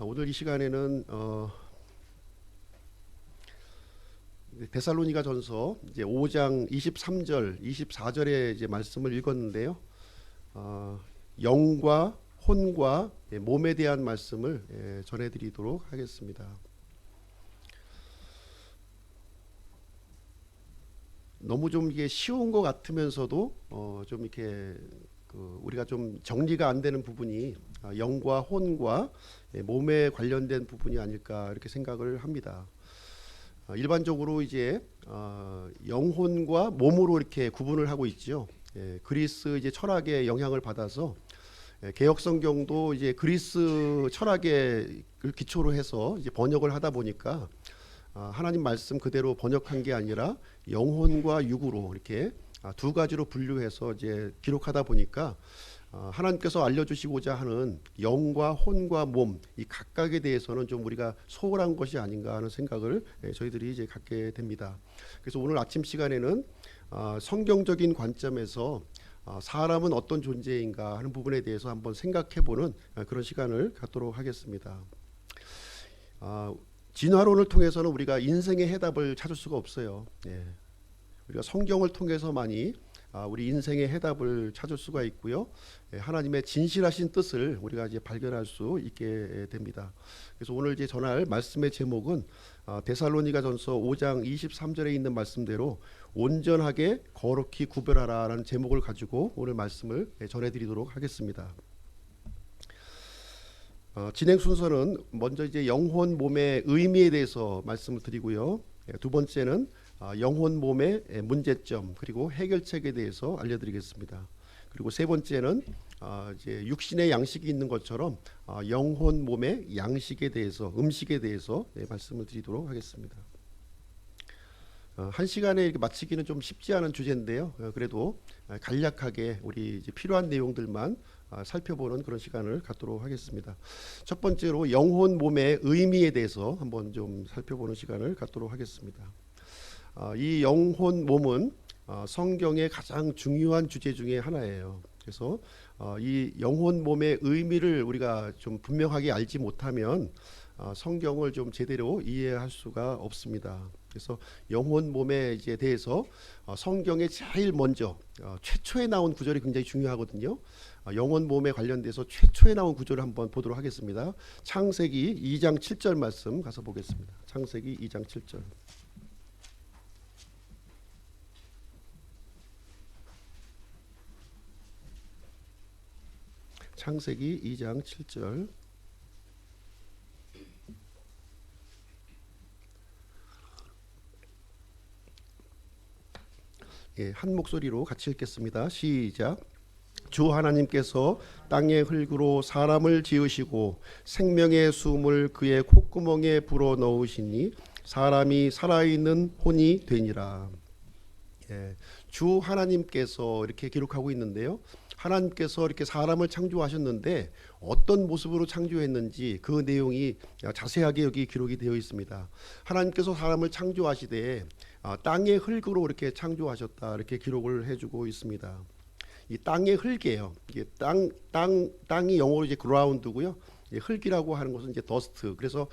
오늘 이 시간에는 데살로니가전서 이제 5장 23절, 24절의 이제 말씀을 읽었는데요. 영과 혼과 몸에 대한 말씀을 전해드리도록 하겠습니다. 너무 좀 이게 쉬운 것 같으면서도 좀 이렇게 우리가 좀 정리가 안 되는 부분이 영과 혼과 몸에 관련된 부분이 아닐까 이렇게 생각을 합니다. 일반적으로 이제 영혼과 몸으로 이렇게 구분을 하고 있죠. 그리스 이제 철학의 영향을 받아서 개역 성경도 이제 그리스 철학의 기초로 해서 이제 번역을 하다 보니까 하나님 말씀 그대로 번역한 게 아니라 영혼과 육으로 이렇게 두 가지로 분류해서 이제 기록하다 보니까 하나님께서 알려주시고자 하는 영과 혼과 몸 이 각각에 대해서는 좀 우리가 소홀한 것이 아닌가 하는 생각을 저희들이 이제 갖게 됩니다. 그래서 오늘 아침 시간에는 성경적인 관점에서 사람은 어떤 존재인가 하는 부분에 대해서 한번 생각해보는 그런 시간을 갖도록 하겠습니다. 진화론을 통해서는 우리가 인생의 해답을 찾을 수가 없어요. 우리가 성경을 통해서만이 우리 인생의 해답을 찾을 수가 있고요. 하나님의 진실하신 뜻을 우리가 이제 발견할 수 있게 됩니다. 그래서 오늘 이제 전할 말씀의 제목은 데살로니가전서 5장 23절에 있는 말씀대로 온전하게 거룩히 구별하라라는 제목을 가지고 오늘 말씀을 전해드리도록 하겠습니다. 진행 순서는 먼저 이제 영혼 몸의 의미에 대해서 말씀을 드리고요. 두 번째는 영혼 몸의 문제점 그리고 해결책에 대해서 알려드리겠습니다. 그리고 세 번째는 이제 육신의 양식이 있는 것처럼 영혼 몸의 양식에 대해서 음식에 대해서 말씀을 드리도록 하겠습니다. 한 시간에 이렇게 마치기는 좀 쉽지 않은 주제인데요. 그래도 간략하게 우리 이제 필요한 내용들만 살펴보는 그런 시간을 갖도록 하겠습니다. 첫 번째로 영혼 몸의 의미에 대해서 한번 좀 살펴보는 시간을 갖도록 하겠습니다. 이 영혼 몸은 성경의 가장 중요한 주제 중에 하나예요. 그래서 이 영혼 몸의 의미를 우리가 좀 분명하게 알지 못하면 성경을 좀 제대로 이해할 수가 없습니다. 그래서 영혼 몸에 이제 대해서 성경에 제일 먼저 최초에 나온 구절이 굉장히 중요하거든요. 영혼 몸에 관련돼서 최초에 나온 구절을 한번 보도록 하겠습니다. 창세기 2장 7절 말씀 가서 보겠습니다. 창세기 2장 7절. 창세기 2장 7절. 한 목소리로 같이 읽겠습니다. 시작. 주 하나님께서 땅의 흙으로 사람을 지으시고 생명의 숨을 그의 콧구멍에 불어 넣으시니 사람이 살아있는 혼이 되니라. 주 하나님께서 이렇게 기록하고 있는데요. 하나님께서 이렇게 사람을 창조하셨는데 어떤 모습으로 창조했는지 그 내용이 자세하게 여기 기록이 되어 있습니다. 하나님께서 사람을 창조하시되 땅의 흙으로 이렇게 창조하셨다 이렇게 기록을 해주고 있습니다. 이 땅의 흙이에요. 이게 땅이 영어로 이제 그라운드고요. 흙이라고 하는 것은 이제 더스트. 그래서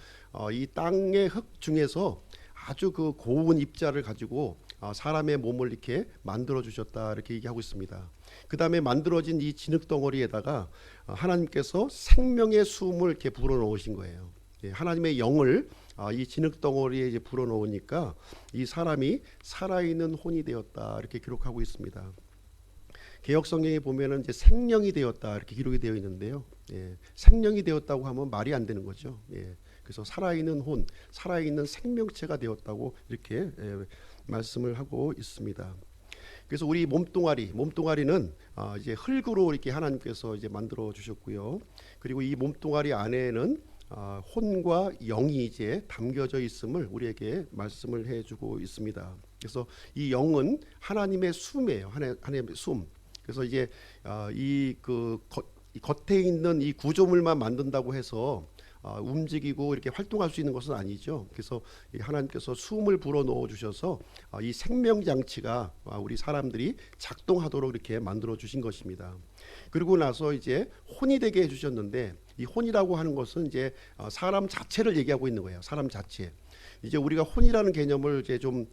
이 땅의 흙 중에서 아주 그 고운 입자를 가지고 사람의 몸을 이렇게 만들어 주셨다 이렇게 얘기하고 있습니다. 그 다음에 만들어진 이 진흙 덩어리에다가 하나님께서 생명의 숨을 이렇게 불어 넣으신 거예요. 하나님의 영을 이 진흙 덩어리에 이제 불어 넣으니까 이 사람이 살아있는 혼이 되었다 이렇게 기록하고 있습니다. 개역 성경에 보면은 이제 생명이 되었다 이렇게 기록이 되어 있는데요. 생명이 되었다고 하면 말이 안 되는 거죠. 그래서 살아있는 혼, 살아있는 생명체가 되었다고 이렇게 말씀을 하고 있습니다. 그래서 우리 몸뚱아리는 이제 흙으로 이렇게 하나님께서 이제 만들어 주셨고요. 그리고 이 몸뚱아리 안에는 혼과 영이 이제 담겨져 있음을 우리에게 말씀을 해주고 있습니다. 그래서 이 영은 하나님의 숨이에요. 하나님의 숨. 그래서 이제 이 겉에 있는 이 구조물만 만든다고 해서 움직이고 이렇게 활동할 수 있는 것은 아니죠. 그래서 하나님께서 숨을 불어 넣어 주셔서 이 생명 장치가 우리 사람들이 작동하도록 이렇게 만들어 주신 것입니다. 그리고 나서 이제 혼이 되게 해 주셨는데 이 혼이라고 하는 것은 이제 사람 자체를 얘기하고 있는 거예요. 사람 자체. 이제 우리가 혼이라는 개념을 이제 좀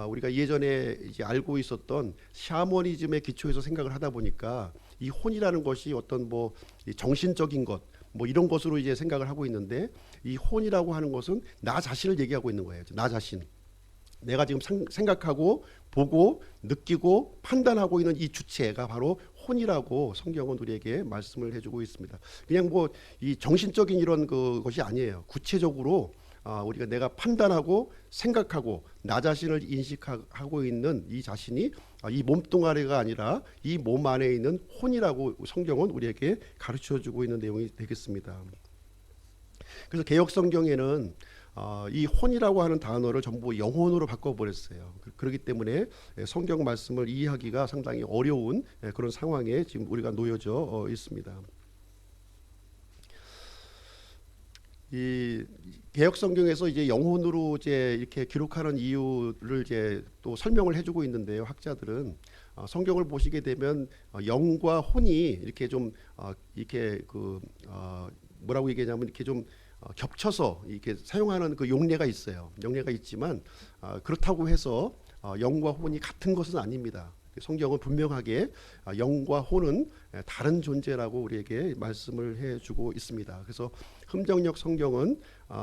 우리가 예전에 이제 알고 있었던 샤머니즘의 기초에서 생각을 하다 보니까 이 혼이라는 것이 어떤 뭐 정신적인 것 뭐 이런 것으로 이제 생각을 하고 있는데, 이 혼이라고 하는 것은 나 자신을 얘기하고 있는 거예요. 나 자신. 내가 지금 생각하고 보고 느끼고 판단하고 있는 이 주체가 바로 혼이라고 성경은 우리에게 말씀을 해주고 있습니다. 그냥 뭐 이 정신적인 이런 것이 아니에요. 구체적으로 우리가 내가 판단하고 생각하고 나 자신을 인식하고 있는 이 자신이 이 몸뚱아리가 아니라 이 몸 안에 있는 혼이라고 성경은 우리에게 가르쳐주고 있는 내용이 되겠습니다. 그래서 개역 성경에는 이 혼이라고 하는 단어를 전부 영혼으로 바꿔버렸어요. 그렇기 때문에 성경 말씀을 이해하기가 상당히 어려운 그런 상황에 지금 우리가 놓여져 있습니다. 이 개역 성경에서 이제 영혼으로 이제 이렇게 기록하는 이유를 이제 또 설명을 해주고 있는데요. 학자들은 성경을 보시게 되면 영과 혼이 이렇게 좀 이렇게 뭐라고 얘기하냐면 이렇게 좀 겹쳐서 이렇게 사용하는 그 용례가 있어요. 용례가 있지만 그렇다고 해서 영과 혼이 같은 것은 아닙니다. 성경은 분명하게 영과 혼은 다른 존재라고 우리에게 말씀을 해주고 있습니다. 그래서 흠정역 성경은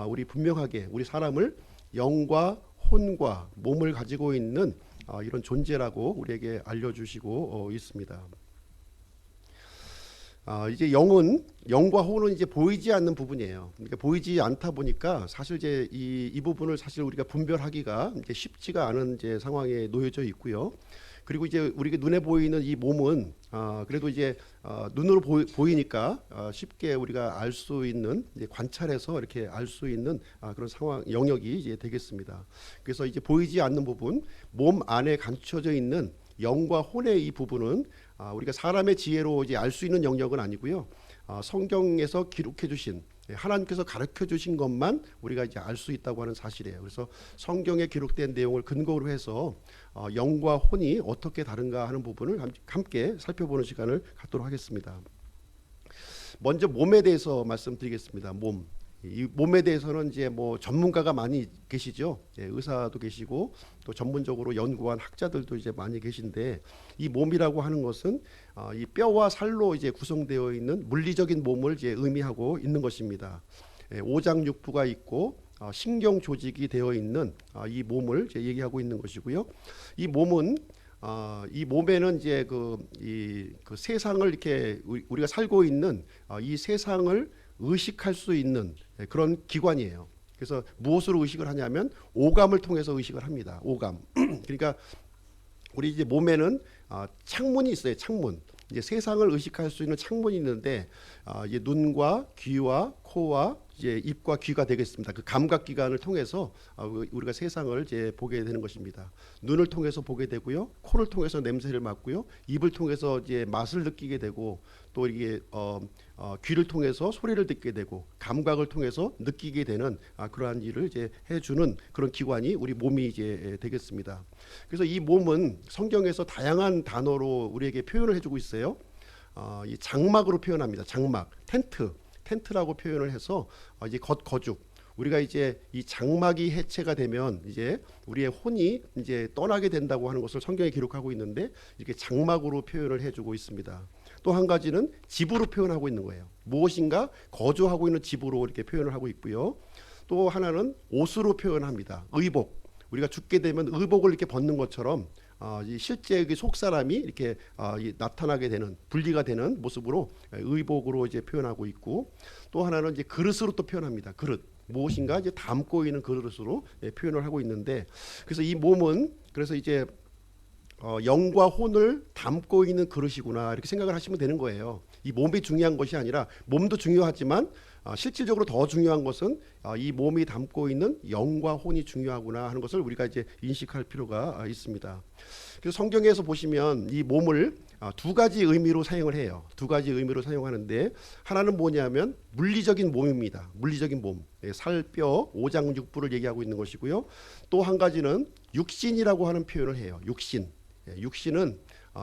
우리 분명하게 우리 사람을 영과 혼과 몸을 가지고 있는 이런 존재라고 우리에게 알려주시고 있습니다. 이제 영과 혼은 이제 보이지 않는 부분이에요. 그러니까 보이지 않다 보니까 사실 이제 이 부분을 사실 우리가 분별하기가 이제 쉽지가 않은 이제 상황에 놓여져 있고요. 그리고 이제 우리가 눈에 보이는 이 몸은 그래도 이제 눈으로 보이니까 쉽게 우리가 알 수 있는, 이제 관찰해서 이렇게 알 수 있는 그런 상황 영역이 이제 되겠습니다. 그래서 이제 보이지 않는 부분, 몸 안에 감춰져 있는 영과 혼의 이 부분은 우리가 사람의 지혜로 이제 알 수 있는 영역은 아니고요. 성경에서 기록해 주신, 하나님께서 가르쳐 주신 것만 우리가 이제 알 수 있다고 하는 사실이에요. 그래서 성경에 기록된 내용을 근거로 해서 영과 혼이 어떻게 다른가 하는 부분을 함께 살펴보는 시간을 갖도록 하겠습니다. 먼저 몸에 대해서 말씀드리겠습니다. 이 몸에 대해서는 이제 뭐 전문가가 많이 계시죠. 의사도 계시고 또 전문적으로 연구한 학자들도 이제 많이 계신데, 이 몸이라고 하는 것은 이 뼈와 살로 이제 구성되어 있는 물리적인 몸을 이제 의미하고 있는 것입니다. 오장육부가 있고 신경 조직이 되어 있는 이 몸을 이제 얘기하고 있는 것이고요. 이 몸은 이 몸에는 이제 그 세상을 이렇게 우리가 살고 있는 이 세상을 의식할 수 있는 그런 기관이에요. 그래서 무엇으로 의식을 하냐면 오감을 통해서 의식을 합니다. 오감. 그러니까 우리 이제 몸에는 창문이 있어요. 창문. 이제 세상을 의식할 수 있는 창문이 있는데 이제 눈과 귀와 코와 이제 입과 귀가 되겠습니다. 그 감각 기관을 통해서 우리가 세상을 이제 보게 되는 것입니다. 눈을 통해서 보게 되고요, 코를 통해서 냄새를 맡고요, 입을 통해서 이제 맛을 느끼게 되고, 또 이게 귀를 통해서 소리를 듣게 되고, 감각을 통해서 느끼게 되는 그러한 일을 이제 해주는 그런 기관이 우리 몸이 이제 되겠습니다. 그래서 이 몸은 성경에서 다양한 단어로 우리에게 표현을 해주고 있어요. 이 장막으로 표현합니다. 장막, 텐트라고 표현을 해서 이제 거죽. 우리가 이제 이 장막이 해체가 되면 이제 우리의 혼이 이제 떠나게 된다고 하는 것을 성경에 기록하고 있는데, 이렇게 장막으로 표현을 해주고 있습니다. 또 한 가지는 집으로 표현하고 있는 거예요. 무엇인가 거주하고 있는 집으로 이렇게 표현을 하고 있고요. 또 하나는 옷으로 표현합니다. 의복. 우리가 죽게 되면 의복을 이렇게 벗는 것처럼 실제 속 사람이 이렇게 나타나게 되는, 분리가 되는 모습으로 의복으로 이제 표현하고 있고, 또 하나는 이제 그릇으로 또 표현합니다. 그릇. 무엇인가 이제 담고 있는 그릇으로 표현을 하고 있는데, 그래서 이 몸은 그래서 이제 영과 혼을 담고 있는 그릇이구나, 이렇게 생각을 하시면 되는 거예요. 이 몸이 중요한 것이 아니라, 몸도 중요하지만 실질적으로 더 중요한 것은 이 몸이 담고 있는 영과 혼이 중요하구나 하는 것을 우리가 이제 인식할 필요가 있습니다. 그래서 성경에서 보시면 이 몸을 두 가지 의미로 사용을 해요. 두 가지 의미로 사용하는데, 하나는 뭐냐면 물리적인 몸입니다. 물리적인 몸, 살, 뼈, 오장육부를 얘기하고 있는 것이고요. 또 한 가지는 육신이라고 하는 표현을 해요. 육신은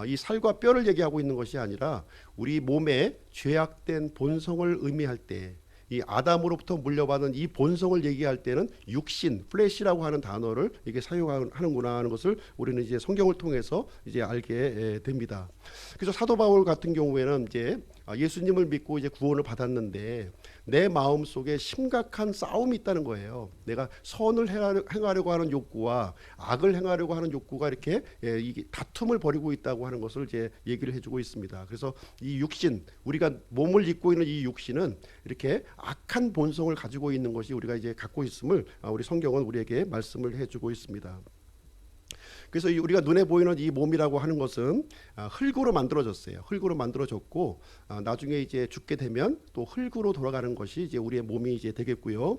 이 살과 뼈를 얘기하고 있는 것이 아니라 우리 몸의 죄악된 본성을 의미할 때, 이 아담으로부터 물려받은 이 본성을 얘기할 때는 육신, 플래시라고 하는 단어를 이게 사용하는구나 하는 것을 우리는 이제 성경을 통해서 이제 알게 됩니다. 그래서 사도 바울 같은 경우에는 이제 예수님을 믿고 이제 구원을 받았는데 내 마음 속에 심각한 싸움이 있다는 거예요. 내가 선을 행하려고 하는 욕구와 악을 행하려고 하는 욕구가 이렇게 이게 다툼을 벌이고 있다고 하는 것을 이제 얘기를 해주고 있습니다. 그래서 이 육신, 우리가 몸을 입고 있는 이 육신은 이렇게 악한 본성을 가지고 있는 것이 우리가 이제 갖고 있음을 우리 성경은 우리에게 말씀을 해주고 있습니다. 그래서 우리가 눈에 보이는 이 몸이라고 하는 것은 흙으로 만들어졌어요. 흙으로 만들어졌고 나중에 이제 죽게 되면 또 흙으로 돌아가는 것이 이제 우리의 몸이 이제 되겠고요.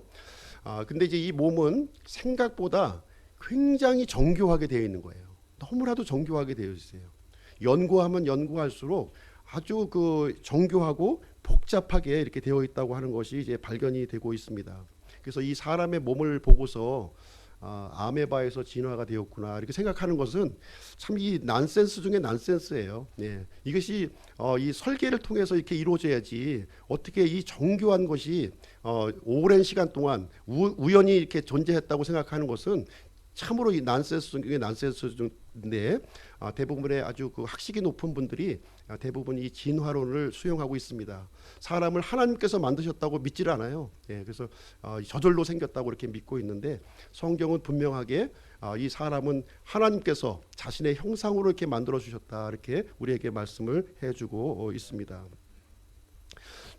근데 이제 이 몸은 생각보다 굉장히 정교하게 되어 있는 거예요. 너무나도 정교하게 되어 있어요. 연구하면 연구할수록 아주 그 정교하고 복잡하게 이렇게 되어 있다고 하는 것이 이제 발견이 되고 있습니다. 그래서 이 사람의 몸을 보고서 아메바에서 진화가 되었구나 이렇게 생각하는 것은 참 이 난센스 중에 난센스예요. 예. 이것이 이 설계를 통해서 이렇게 이루어져야지 어떻게 이 정교한 것이 오랜 시간 동안 우연히 이렇게 존재했다고 생각하는 것은 참으로 이 난센스 중에 난센스인데 대부분의 아주 그 학식이 높은 분들이 대부분 이 진화론을 수용하고 있습니다. 사람을 하나님께서 만드셨다고 믿질 않아요. 예, 그래서 저절로 생겼다고 이렇게 믿고 있는데 성경은 분명하게 이 사람은 하나님께서 자신의 형상으로 이렇게 만들어 주셨다 이렇게 우리에게 말씀을 해주고 있습니다.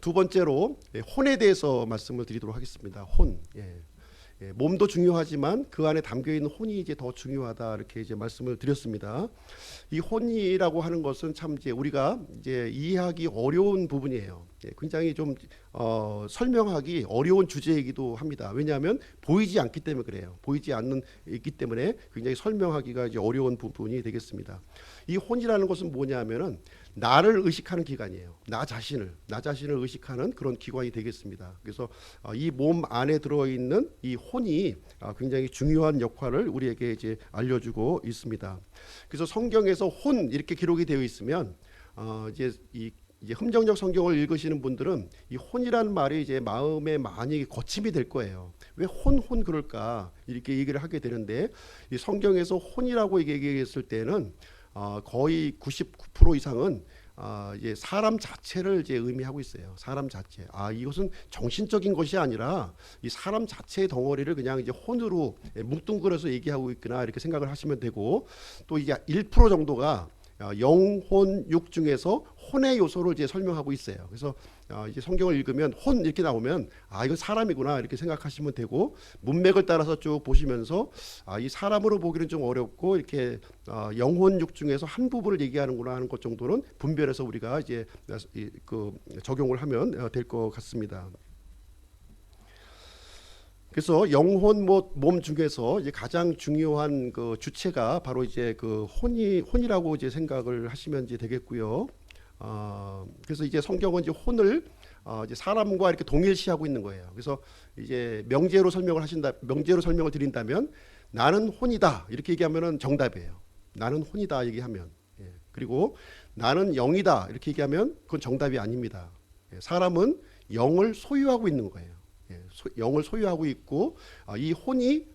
두 번째로 혼에 대해서 말씀을 드리도록 하겠습니다. 혼. 예. 몸도 중요하지만 그 안에 담겨 있는 혼이 이제 더 중요하다 이렇게 이제 말씀을 드렸습니다. 이 혼이라고 하는 것은 참 이제 우리가 이제 이해하기 어려운 부분이에요. 굉장히 좀 설명하기 어려운 주제이기도 합니다. 왜냐하면 보이지 않기 때문에 그래요. 보이지 않는 있기 때문에 굉장히 설명하기가 이제 어려운 부분이 되겠습니다. 이 혼이라는 것은 뭐냐면은 나를 의식하는 기관이에요. 나 자신을 의식하는 그런 기관이 되겠습니다. 그래서 이 몸 안에 들어있는 이 혼이 굉장히 중요한 역할을 우리에게 이제 알려주고 있습니다. 그래서 성경에서 혼 이렇게 기록이 되어 있으면 이제 흠정적 성경을 읽으시는 분들은 이 혼이라는 말이 이제 마음에 많이 거침이 될 거예요. 왜 혼 그럴까 이렇게 얘기를 하게 되는데 이 성경에서 혼이라고 얘기했을 때는 거의 99% 이상은 이제 사람 자체를 이제 의미하고 있어요. 사람 자체. 이것은 정신적인 것이 아니라 이 사람 자체의 덩어리를 그냥 이제 혼으로 뭉뚱그려서 얘기하고 있구나 이렇게 생각을 하시면 되고 또 이제 1% 정도가 영혼 육 중에서 혼의 요소를 이제 설명하고 있어요. 그래서 이제 성경을 읽으면 혼 이렇게 나오면 이건 사람이구나 이렇게 생각하시면 되고 문맥을 따라서 쭉 보시면서 이 사람으로 보기는 좀 어렵고 이렇게 영혼 육 중에서 한 부분을 얘기하는구나 하는 것 정도는 분별해서 우리가 이제 그 적용을 하면 될 것 같습니다. 그래서 영혼 몸 중에서 이제 가장 중요한 그 주체가 바로 이제 그 혼이라고 이제 생각을 하시면 이제 되겠고요. 그래서 이제 성경은 이제 혼을 이제 사람과 이렇게 동일시하고 있는 거예요. 그래서 이제 명제로 설명을 드린다면 나는 혼이다 이렇게 얘기하면은 정답이에요. 나는 혼이다 얘기하면. 그리고 나는 영이다 이렇게 얘기하면 그건 정답이 아닙니다. 사람은 영을 소유하고 있는 거예요. 영을 소유하고 있고 이 혼이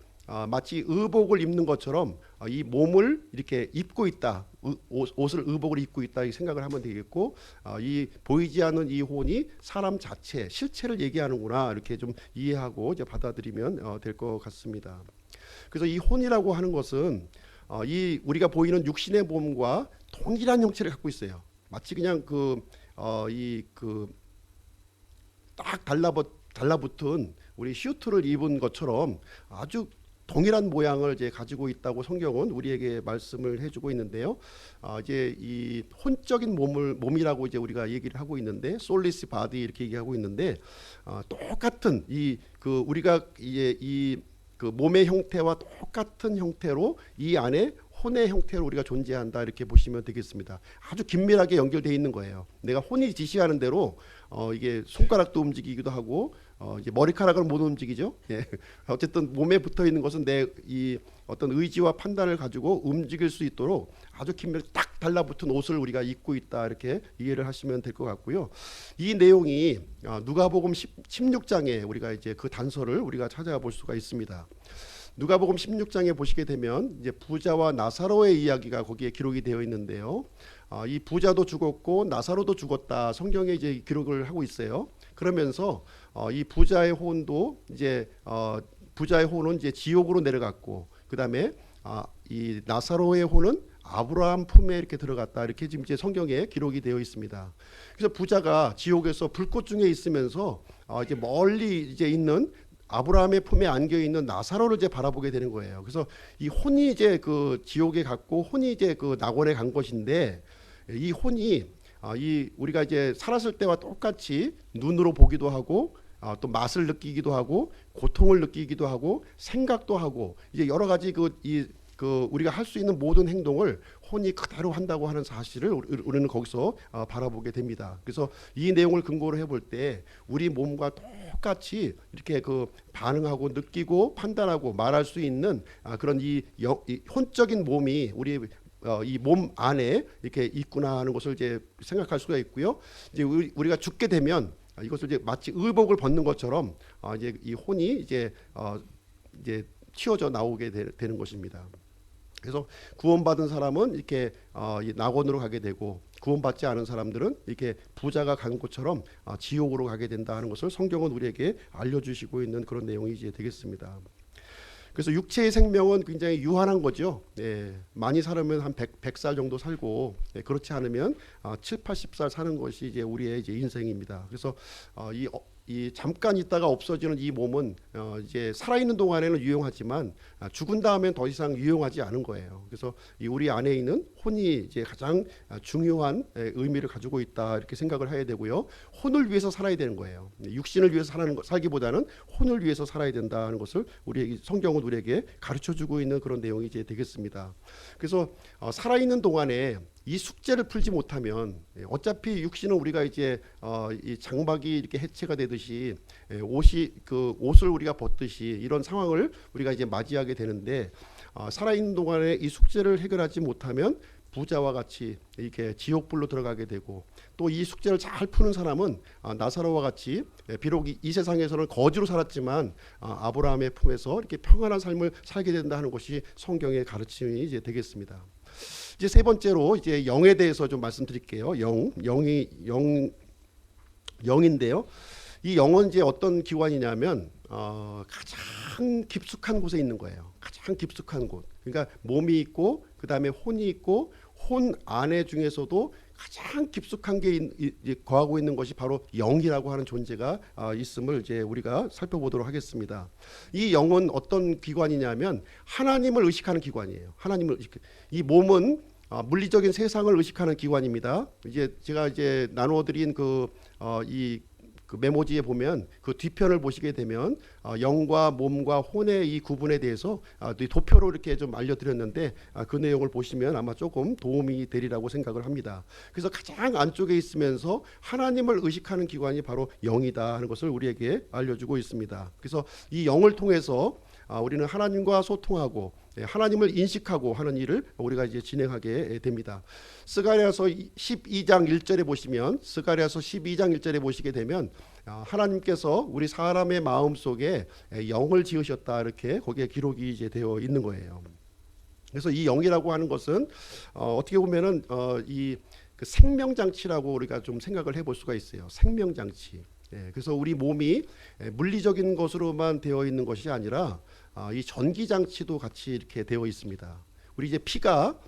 마치 의복을 입는 것처럼 이 몸을 이렇게 입고 있다. 옷을 의복을 입고 있다 이 생각을 하면 되겠고 이 보이지 않는 이 혼이 사람 자체 실체를 얘기하는구나 이렇게 좀 이해하고 이제 받아들이면 될 것 같습니다. 그래서 이 혼이라고 하는 것은 이 우리가 보이는 육신의 몸과 동일한 형체를 갖고 있어요. 마치 그냥 딱 달라붙은 우리 슈트를 입은 것처럼 아주 동일한 모양을 이제 가지고 있다고 성경은 우리에게 말씀을 해주고 있는데요. 이제 이 혼적인 몸이라고 이제 우리가 얘기를 하고 있는데, 솔리스 바디 이렇게 얘기하고 있는데, 똑같은 우리가 이제 그 몸의 형태와 똑같은 형태로 이 안에 혼의 형태로 우리가 존재한다 이렇게 보시면 되겠습니다. 아주 긴밀하게 연결되어 있는 거예요. 내가 혼이 지시하는 대로 이게 손가락도 움직이기도 하고 이제 머리카락은 못 움직이죠. 예. 어쨌든 몸에 붙어 있는 것은 내 이 어떤 의지와 판단을 가지고 움직일 수 있도록 아주 긴밀하게 딱 달라붙은 옷을 우리가 입고 있다 이렇게 이해를 하시면 될 것 같고요. 이 내용이 누가복음 16장에 우리가 이제 그 단서를 우리가 찾아볼 수가 있습니다. 누가복음 16장에 보시게 되면 이제 부자와 나사로의 이야기가 거기에 기록이 되어 있는데요. 이 부자도 죽었고 나사로도 죽었다 성경에 이제 기록을 하고 있어요. 그러면서 이 부자의 혼도 이제 부자의 혼은 이제 지옥으로 내려갔고 그다음에 이 나사로의 혼은 아브라함 품에 이렇게 들어갔다 이렇게 지금 이제 성경에 기록이 되어 있습니다. 그래서 부자가 지옥에서 불꽃 중에 있으면서 이제 멀리 이제 있는 아브라함의 품에 안겨 있는 나사로를 이제 바라보게 되는 거예요. 그래서 이 혼이 이제 그 지옥에 갔고 혼이 이제 그 낙원에 간 것인데 이 혼이 이 우리가 이제 살았을 때와 똑같이 눈으로 보기도 하고 또 맛을 느끼기도 하고 고통을 느끼기도 하고 생각도 하고 이제 여러 가지 그 우리가 할 수 있는 모든 행동을 혼이 그대로 한다고 하는 사실을 우리는 거기서 바라보게 됩니다. 그래서 이 내용을 근거로 해볼 때 우리 몸과 똑같이 이렇게 그 반응하고 느끼고 판단하고 말할 수 있는 그런 이 혼적인 몸이 우리 이 몸 안에 이렇게 있구나 하는 것을 이제 생각할 수가 있고요. 이제 우리가 죽게 되면 이것을 이제 마치 의복을 벗는 것처럼 이제 이 혼이 이제 튀어져 나오게 되는 것입니다. 그래서 구원받은 사람은 이렇게 낙원으로 가게 되고 구원받지 않은 사람들은 이렇게 부자가 간 것처럼 지옥으로 가게 된다 하는 것을 성경은 우리에게 알려주시고 있는 그런 내용이 이제 되겠습니다. 그래서 육체의 생명은 굉장히 유한한 거죠. 많이 살면 한 100살 정도 살고 그렇지 않으면 7, 80살 사는 것이 이제 우리의 이제 인생입니다. 그래서 이 잠깐 있다가 없어지는 이 몸은 이제 살아있는 동안에는 유용하지만 죽은 다음엔 더 이상 유용하지 않은 거예요. 그래서 이 우리 안에 있는 혼이 이제 가장 중요한 의미를 가지고 있다 이렇게 생각을 해야 되고요. 혼을 위해서 살아야 되는 거예요. 육신을 위해서 살기보다는 혼을 위해서 살아야 된다는 것을 우리 성경은 우리에게 가르쳐주고 있는 그런 내용이 이제 되겠습니다. 그래서 살아있는 동안에 이 숙제를 풀지 못하면 어차피 육신은 우리가 이제 이 장막이 이렇게 해체가 되듯이 옷을 우리가 벗듯이 이런 상황을 우리가 이제 맞이하게 되는데 살아있는 동안에 이 숙제를 해결하지 못하면 부자와 같이 이렇게 지옥불로 들어가게 되고 또 이 숙제를 잘 푸는 사람은 나사로와 같이 비록 이 세상에서는 거지로 살았지만 아브라함의 품에서 이렇게 평안한 삶을 살게 된다 하는 것이 성경의 가르침이 이제 되겠습니다. 이제 세 번째로 이제 영에 대해서 좀 말씀드릴게요. 영인데요. 이 영은 이제 어떤 기관이냐면 가장 깊숙한 곳에 있는 거예요. 가장 깊숙한 곳. 그러니까 몸이 있고 그 다음에 혼이 있고 혼 안에 중에서도 가장 깊숙한 게 거하고 있는 것이 바로 영이라고 하는 존재가 있음을 이제 우리가 살펴보도록 하겠습니다. 이 영은 어떤 기관이냐면 하나님을 의식하는 기관이에요. 이 몸은 물리적인 세상을 의식하는 기관입니다. 이제 제가 이제 나누어드린 그 메모지에 보면 그 뒤편을 보시게 되면 영과 몸과 혼의 이 구분에 대해서 도표로 이렇게 좀 알려드렸는데 그 내용을 보시면 아마 조금 도움이 되리라고 생각을 합니다. 그래서 가장 안쪽에 있으면서 하나님을 의식하는 기관이 바로 영이다 하는 것을 우리에게 알려주고 있습니다. 그래서 이 영을 통해서 우리는 하나님과 소통하고 하나님을 인식하고 하는 일을 우리가 이제 진행하게 됩니다. 스가랴서 12장 1절에 보시면 스가랴서 12장 1절에 보시게 되면 하나님께서 우리 사람의 마음 속에 영을 지으셨다 이렇게 거기에 기록이 이제 되어 있는 거예요. 그래서 이 영이라고 하는 것은 어떻게 보면은 그 생명장치라고 우리가 좀 생각을 해볼 수가 있어요. 생명장치. 그래서 우리 몸이 물리적인 것으로만 되어 있는 것이 아니라 이 전기장치도 같이 이렇게 되어 있습니다. 우리 이제 피가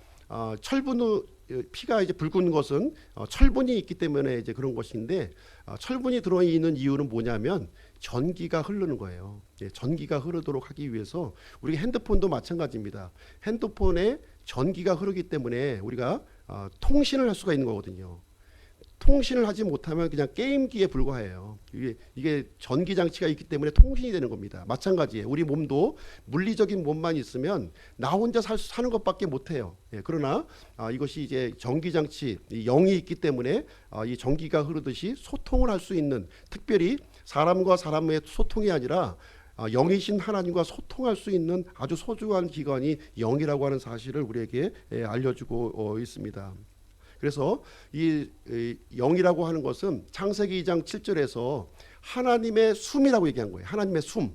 이제 붉은 것은 철분이 있기 때문에 이제 그런 것인데 철분이 들어있는 이유는 뭐냐면 전기가 흐르는 거예요. 전기가 흐르도록 하기 위해서 우리 핸드폰도 마찬가지입니다. 핸드폰에 전기가 흐르기 때문에 우리가 통신을 할 수가 있는 거거든요. 통신을 하지 못하면 그냥 게임기에 불과해요. 이게 전기 장치가 있기 때문에 통신이 되는 겁니다. 마찬가지예요. 우리 몸도 물리적인 몸만 있으면 나 혼자 사는 것밖에 못해요. 예, 그러나 이것이 이제 전기 장치, 이 영이 있기 때문에 이 전기가 흐르듯이 소통을 할 수 있는, 특별히 사람과 사람의 소통이 아니라 영이신 하나님과 소통할 수 있는 아주 소중한 기관이 영이라고 하는 사실을 우리에게 알려주고 있습니다. 그래서 이 영이라고 하는 것은 창세기 2장 7절에서 하나님의 숨이라고 얘기한 거예요. 하나님의 숨,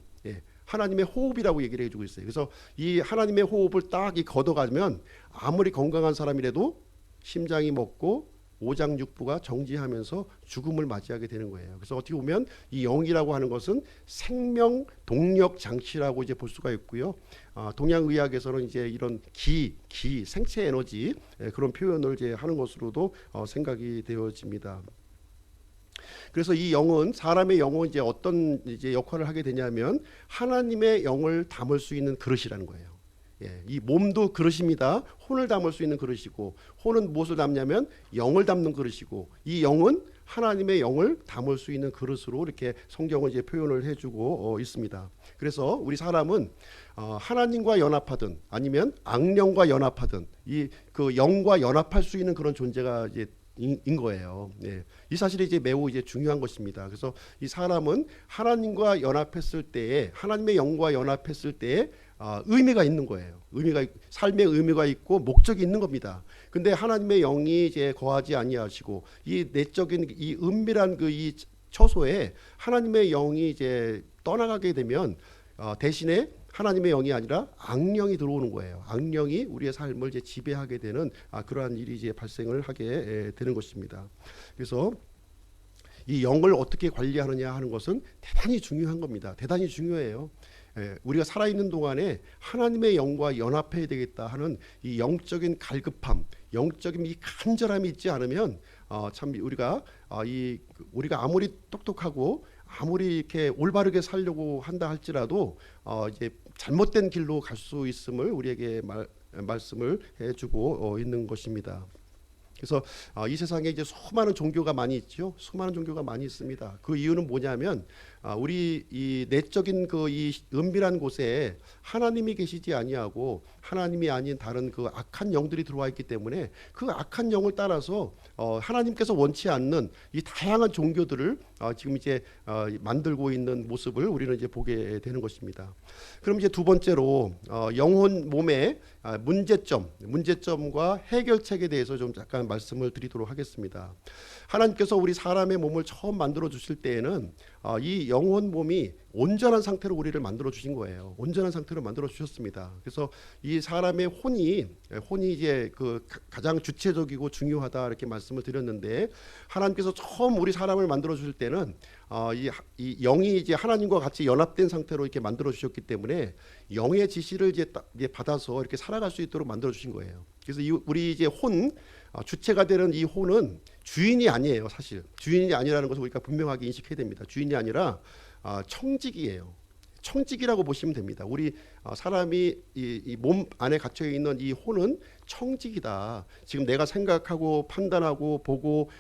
하나님의 호흡이라고 얘기를 해주고 있어요. 그래서 이 하나님의 호흡을 딱 걷어가면 아무리 건강한 사람이라도 심장이 멎고 오장육부가 정지하면서 죽음을 맞이하게 되는 거예요. 그래서 어떻게 보면 이 영이라고 하는 것은 생명 동력 장치라고 이제 볼 수가 있고요. 동양의학에서는 이제 이런 기, 생체 에너지 그런 표현을 이제 하는 것으로도 생각이 되어집니다. 그래서 이 영은, 사람의 영은 이제 어떤 이제 역할을 하게 되냐면 하나님의 영을 담을 수 있는 그릇이라는 거예요. 이 몸도 그릇입니다. 혼을 담을 수 있는 그릇이고, 혼은 무엇을 담냐면 영을 담는 그릇이고, 이 영은 하나님의 영을 담을 수 있는 그릇으로 이렇게 성경은 이제 표현을 해주고 있습니다. 그래서 우리 사람은 하나님과 연합하든 아니면 악령과 연합하든 이 그 영과 연합할 수 있는 그런 존재가 이제 인 거예요. 이 사실이 이제 매우 이제 중요한 것입니다. 그래서 이 사람은 하나님과 연합했을 때에, 하나님의 영과 연합했을 때에 의미가 있는 거예요. 삶의 의미가 있고 목적이 있는 겁니다. 근데 하나님의 영이 이제 거하지 아니하시고 이 내적인 이 은밀한 그 이 처소에 하나님의 영이 이제 떠나가게 되면 대신에 하나님의 영이 아니라 악령이 들어오는 거예요. 악령이 우리의 삶을 이제 지배하게 되는 그러한 일이 이제 발생을 하게 되는 것입니다. 그래서 이 영을 어떻게 관리하느냐 하는 것은 대단히 중요한 겁니다. 대단히 중요해요. 우리가 살아있는 동안에 하나님의 영과 연합해야 되겠다 하는 이 영적인 갈급함, 영적인 이 간절함이 있지 않으면 참 우리가 아무리 똑똑하고 아무리 이렇게 올바르게 살려고 한다 할지라도 이제 잘못된 길로 갈 수 있음을 우리에게 말씀을 해주고 있는 것입니다. 그래서 이 세상에 이제 수많은 종교가 많이 있죠. 수많은 종교가 많이 있습니다. 그 이유는 뭐냐면 우리 이 내적인 그 이 은밀한 곳에 하나님이 계시지 아니하고 하나님이 아닌 다른 그 악한 영들이 들어와 있기 때문에 그 악한 영을 따라서 하나님께서 원치 않는 이 다양한 종교들을 지금 이제 만들고 있는 모습을 우리는 이제 보게 되는 것입니다. 그럼 이제 두 번째로 영혼 몸의 문제점과 해결책에 대해서 좀 잠깐 말씀을 드리도록 하겠습니다. 하나님께서 우리 사람의 몸을 처음 만들어 주실 때에는 이 영혼 몸이 온전한 상태로 우리를 만들어 주신 거예요. 온전한 상태로 만들어 주셨습니다. 그래서 이 사람의 혼이 이제 그 가장 주체적이고 중요하다 이렇게 말씀을 드렸는데, 하나님께서 처음 우리 사람을 만들어 주실 때는 이 영이 이제 하나님과 같이 연합된 상태로 이렇게 만들어 주셨기 때문에 영의 지시를 이제 받아서 이렇게 살아갈 수 있도록 만들어 주신 거예요. 그래서 우리 이제 주체가 되는 이 혼은 주인이 아니에요. 사실 주인이 아니라는 것을 우리가 분명하게 인식해야 됩니다. 주인이 아니라 청직이에요. 청직이라고 보시면 됩니다. 우리 사람이 이 몸 안에 갇혀 있는 이 혼은 청직이다. 지금 내가 생각하고 판단하고 보고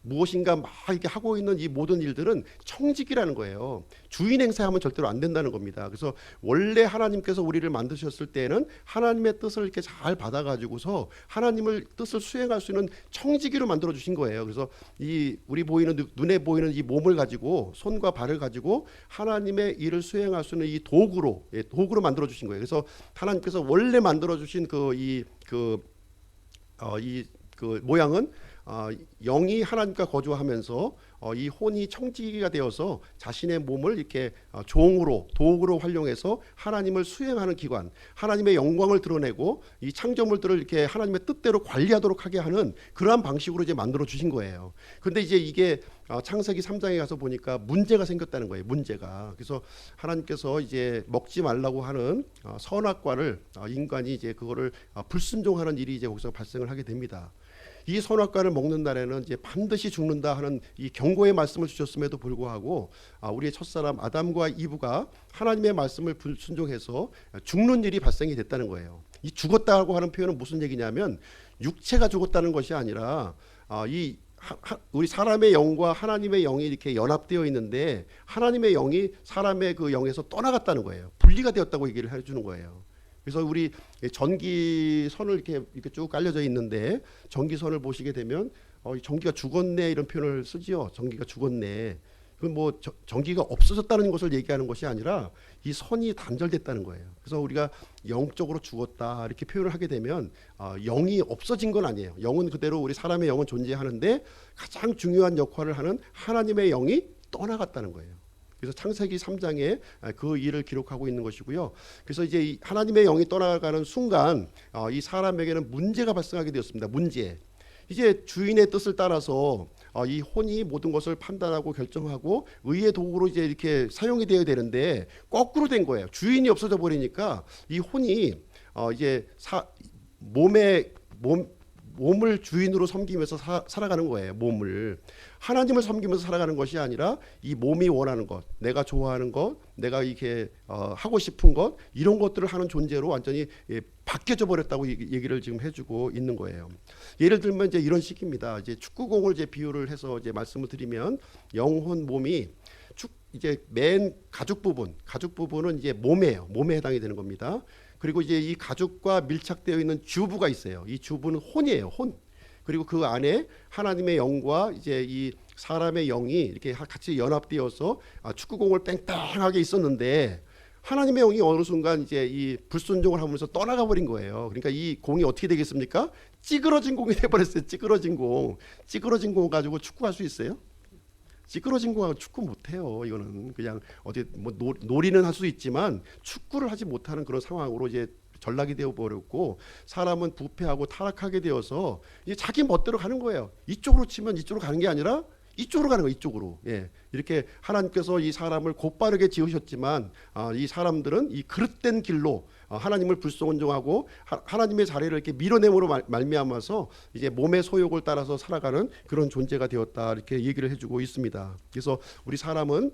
무엇인가 막 이렇게 하고 있는 이 모든 일들은 청직이라는 거예요. 주인 행세하면 절대로 안 된다는 겁니다. 그래서 원래 하나님께서 우리를 만드셨을 때는 하나님의 뜻을 이렇게 잘 받아가지고서 하나님을 뜻을 수행할 수 있는 청지기로 만들어 주신 거예요. 그래서 이 우리 보이는 눈에 보이는 이 몸을 가지고 손과 발을 가지고 하나님의 일을 수행할 수 있는 이 도구로 만들어 주신 거예요. 그래서 하나님께서 원래 만들어 주신 그 모양은 영이 하나님과 거주하면서 이 혼이 청지기가 되어서 자신의 몸을 이렇게 도구로 활용해서 하나님을 수행하는 기관, 하나님의 영광을 드러내고 이 창조물들을 이렇게 하나님의 뜻대로 관리하도록 하게 하는 그러한 방식으로 이제 만들어 주신 거예요. 그런데 이제 이게 창세기 3장에 가서 보니까 문제가 생겼다는 거예요. 문제가. 그래서 하나님께서 이제 먹지 말라고 하는 선악과를 인간이 이제 그거를 불순종하는 일이 이제 거기서 발생을 하게 됩니다. 이 선악과를 먹는 날에는 이제 반드시 죽는다 하는 이 경고의 말씀을 주셨음에도 불구하고 우리의 첫사람 아담과 이브가 하나님의 말씀을 불순종해서 죽는 일이 발생이 됐다는 거예요. 이 죽었다고 하는 표현은 무슨 얘기냐면 육체가 죽었다는 것이 아니라 우리 사람의 영과 하나님의 영이 이렇게 연합되어 있는데 하나님의 영이 사람의 그 영에서 떠나갔다는 거예요. 분리가 되었다고 얘기를 해주는 거예요. 그래서 우리 전기선을 이렇게 쭉 깔려져 있는데 전기선을 보시게 되면 전기가 죽었네 이런 표현을 쓰지요. 전기가 죽었네. 그건 뭐 전기가 없어졌다는 것을 얘기하는 것이 아니라 이 선이 단절됐다는 거예요. 그래서 우리가 영적으로 죽었다 이렇게 표현을 하게 되면 영이 없어진 건 아니에요. 영은 그대로 우리 사람의 영은 존재하는데 가장 중요한 역할을 하는 하나님의 영이 떠나갔다는 거예요. 그래서 창세기 3장에 그 일을 기록하고 있는 것이고요. 그래서 이제 이 하나님의 영이 떠나가는 순간 이 사람에게는 문제가 발생하게 되었습니다. 문제. 이제 주인의 뜻을 따라서 이 혼이 모든 것을 판단하고 결정하고 의의 도구로 이제 이렇게 사용이 되어야 되는데 거꾸로 된 거예요. 주인이 없어져 버리니까 이 혼이 이제 몸을 주인으로 섬기면서 살아가는 거예요. 몸을 하나님을 섬기면서 살아가는 것이 아니라 이 몸이 원하는 것, 내가 좋아하는 것, 내가 이렇게 하고 싶은 것 이런 것들을 하는 존재로 완전히 바뀌어져 버렸다고 얘기를 지금 해주고 있는 거예요. 예를 들면 이제 이런 식입니다. 이제 축구공을 이제 비유를 해서 이제 말씀을 드리면 영혼 몸이 이제 맨 가죽 부분은 이제 몸에 해당이 되는 겁니다. 그리고 이제 이 가죽과 밀착되어 있는 주부가 있어요. 이 주부는 혼이에요. 혼. 그리고 그 안에 하나님의 영과 이제 이 사람의 영이 이렇게 같이 연합되어서 축구공을 뺑뺑하게 있었는데 하나님의 영이 어느 순간 이제 이 불순종을 하면서 떠나가 버린 거예요. 그러니까 이 공이 어떻게 되겠습니까? 찌그러진 공이 돼버렸어요. 찌그러진 공 가지고 축구할 수 있어요? 찌그러진 거하고 축구 못해요. 이거는 그냥 어디 뭐 놀이는 할 수 있지만 축구를 하지 못하는 그런 상황으로 이제 전락이 되어 버렸고 사람은 부패하고 타락하게 되어서 이제 자기 멋대로 가는 거예요. 이쪽으로 치면 이쪽으로 가는 게 아니라 이쪽으로 가는 거예요. 이쪽으로. 예. 이렇게 하나님께서 이 사람을 곧바르게 지으셨지만 이 사람들은 이 그릇된 길로 하나님을 불순종하고 하나님의 자리를 이렇게 밀어내므로 말미암아서 이제 몸의 소욕을 따라서 살아가는 그런 존재가 되었다 이렇게 얘기를 해주고 있습니다. 그래서 우리 사람은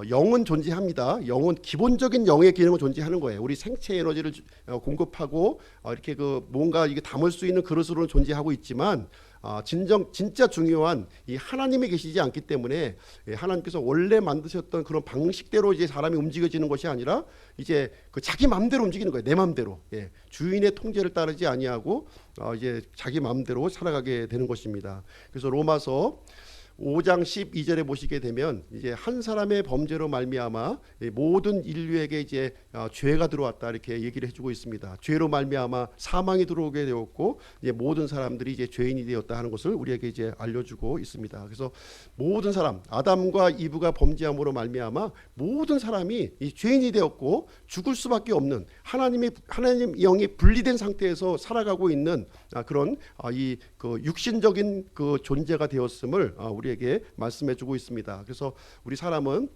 영은 존재합니다. 영은 기본적인 영의 기능은 존재하는 거예요. 우리 생체 에너지를 공급하고 이렇게 그 뭔가 이게 담을 수 있는 그릇으로는 존재하고 있지만 진짜 중요한 이 하나님이 계시지 않기 때문에 하나님께서 원래 만드셨던 그런 방식대로 이제 사람이 움직여지는 것이 아니라 이제 그 자기 마음대로 움직이는 거예요. 내 마음대로. 주인의 통제를 따르지 아니하고 이제 자기 마음대로 살아가게 되는 것입니다. 그래서 로마서 5장 12절에 보시게 되면 이제 한 사람의 범죄로 말미암아 모든 인류에게 이제 죄가 들어왔다 이렇게 얘기를 해주고 있습니다. 죄로 말미암아 사망이 들어오게 되었고 이제 모든 사람들이 이제 죄인이 되었다 하는 것을 우리에게 이제 알려주고 있습니다. 그래서 모든 사람 아담과 이브가 범죄함으로 말미암아 모든 사람이 이 죄인이 되었고 죽을 수밖에 없는 하나님 영이 분리된 상태에서 살아가고 있는 그런 이 그 육신적인 그 존재가 되었음을 우리에게 말씀해주고 있습니다. 그래서 우리 사람은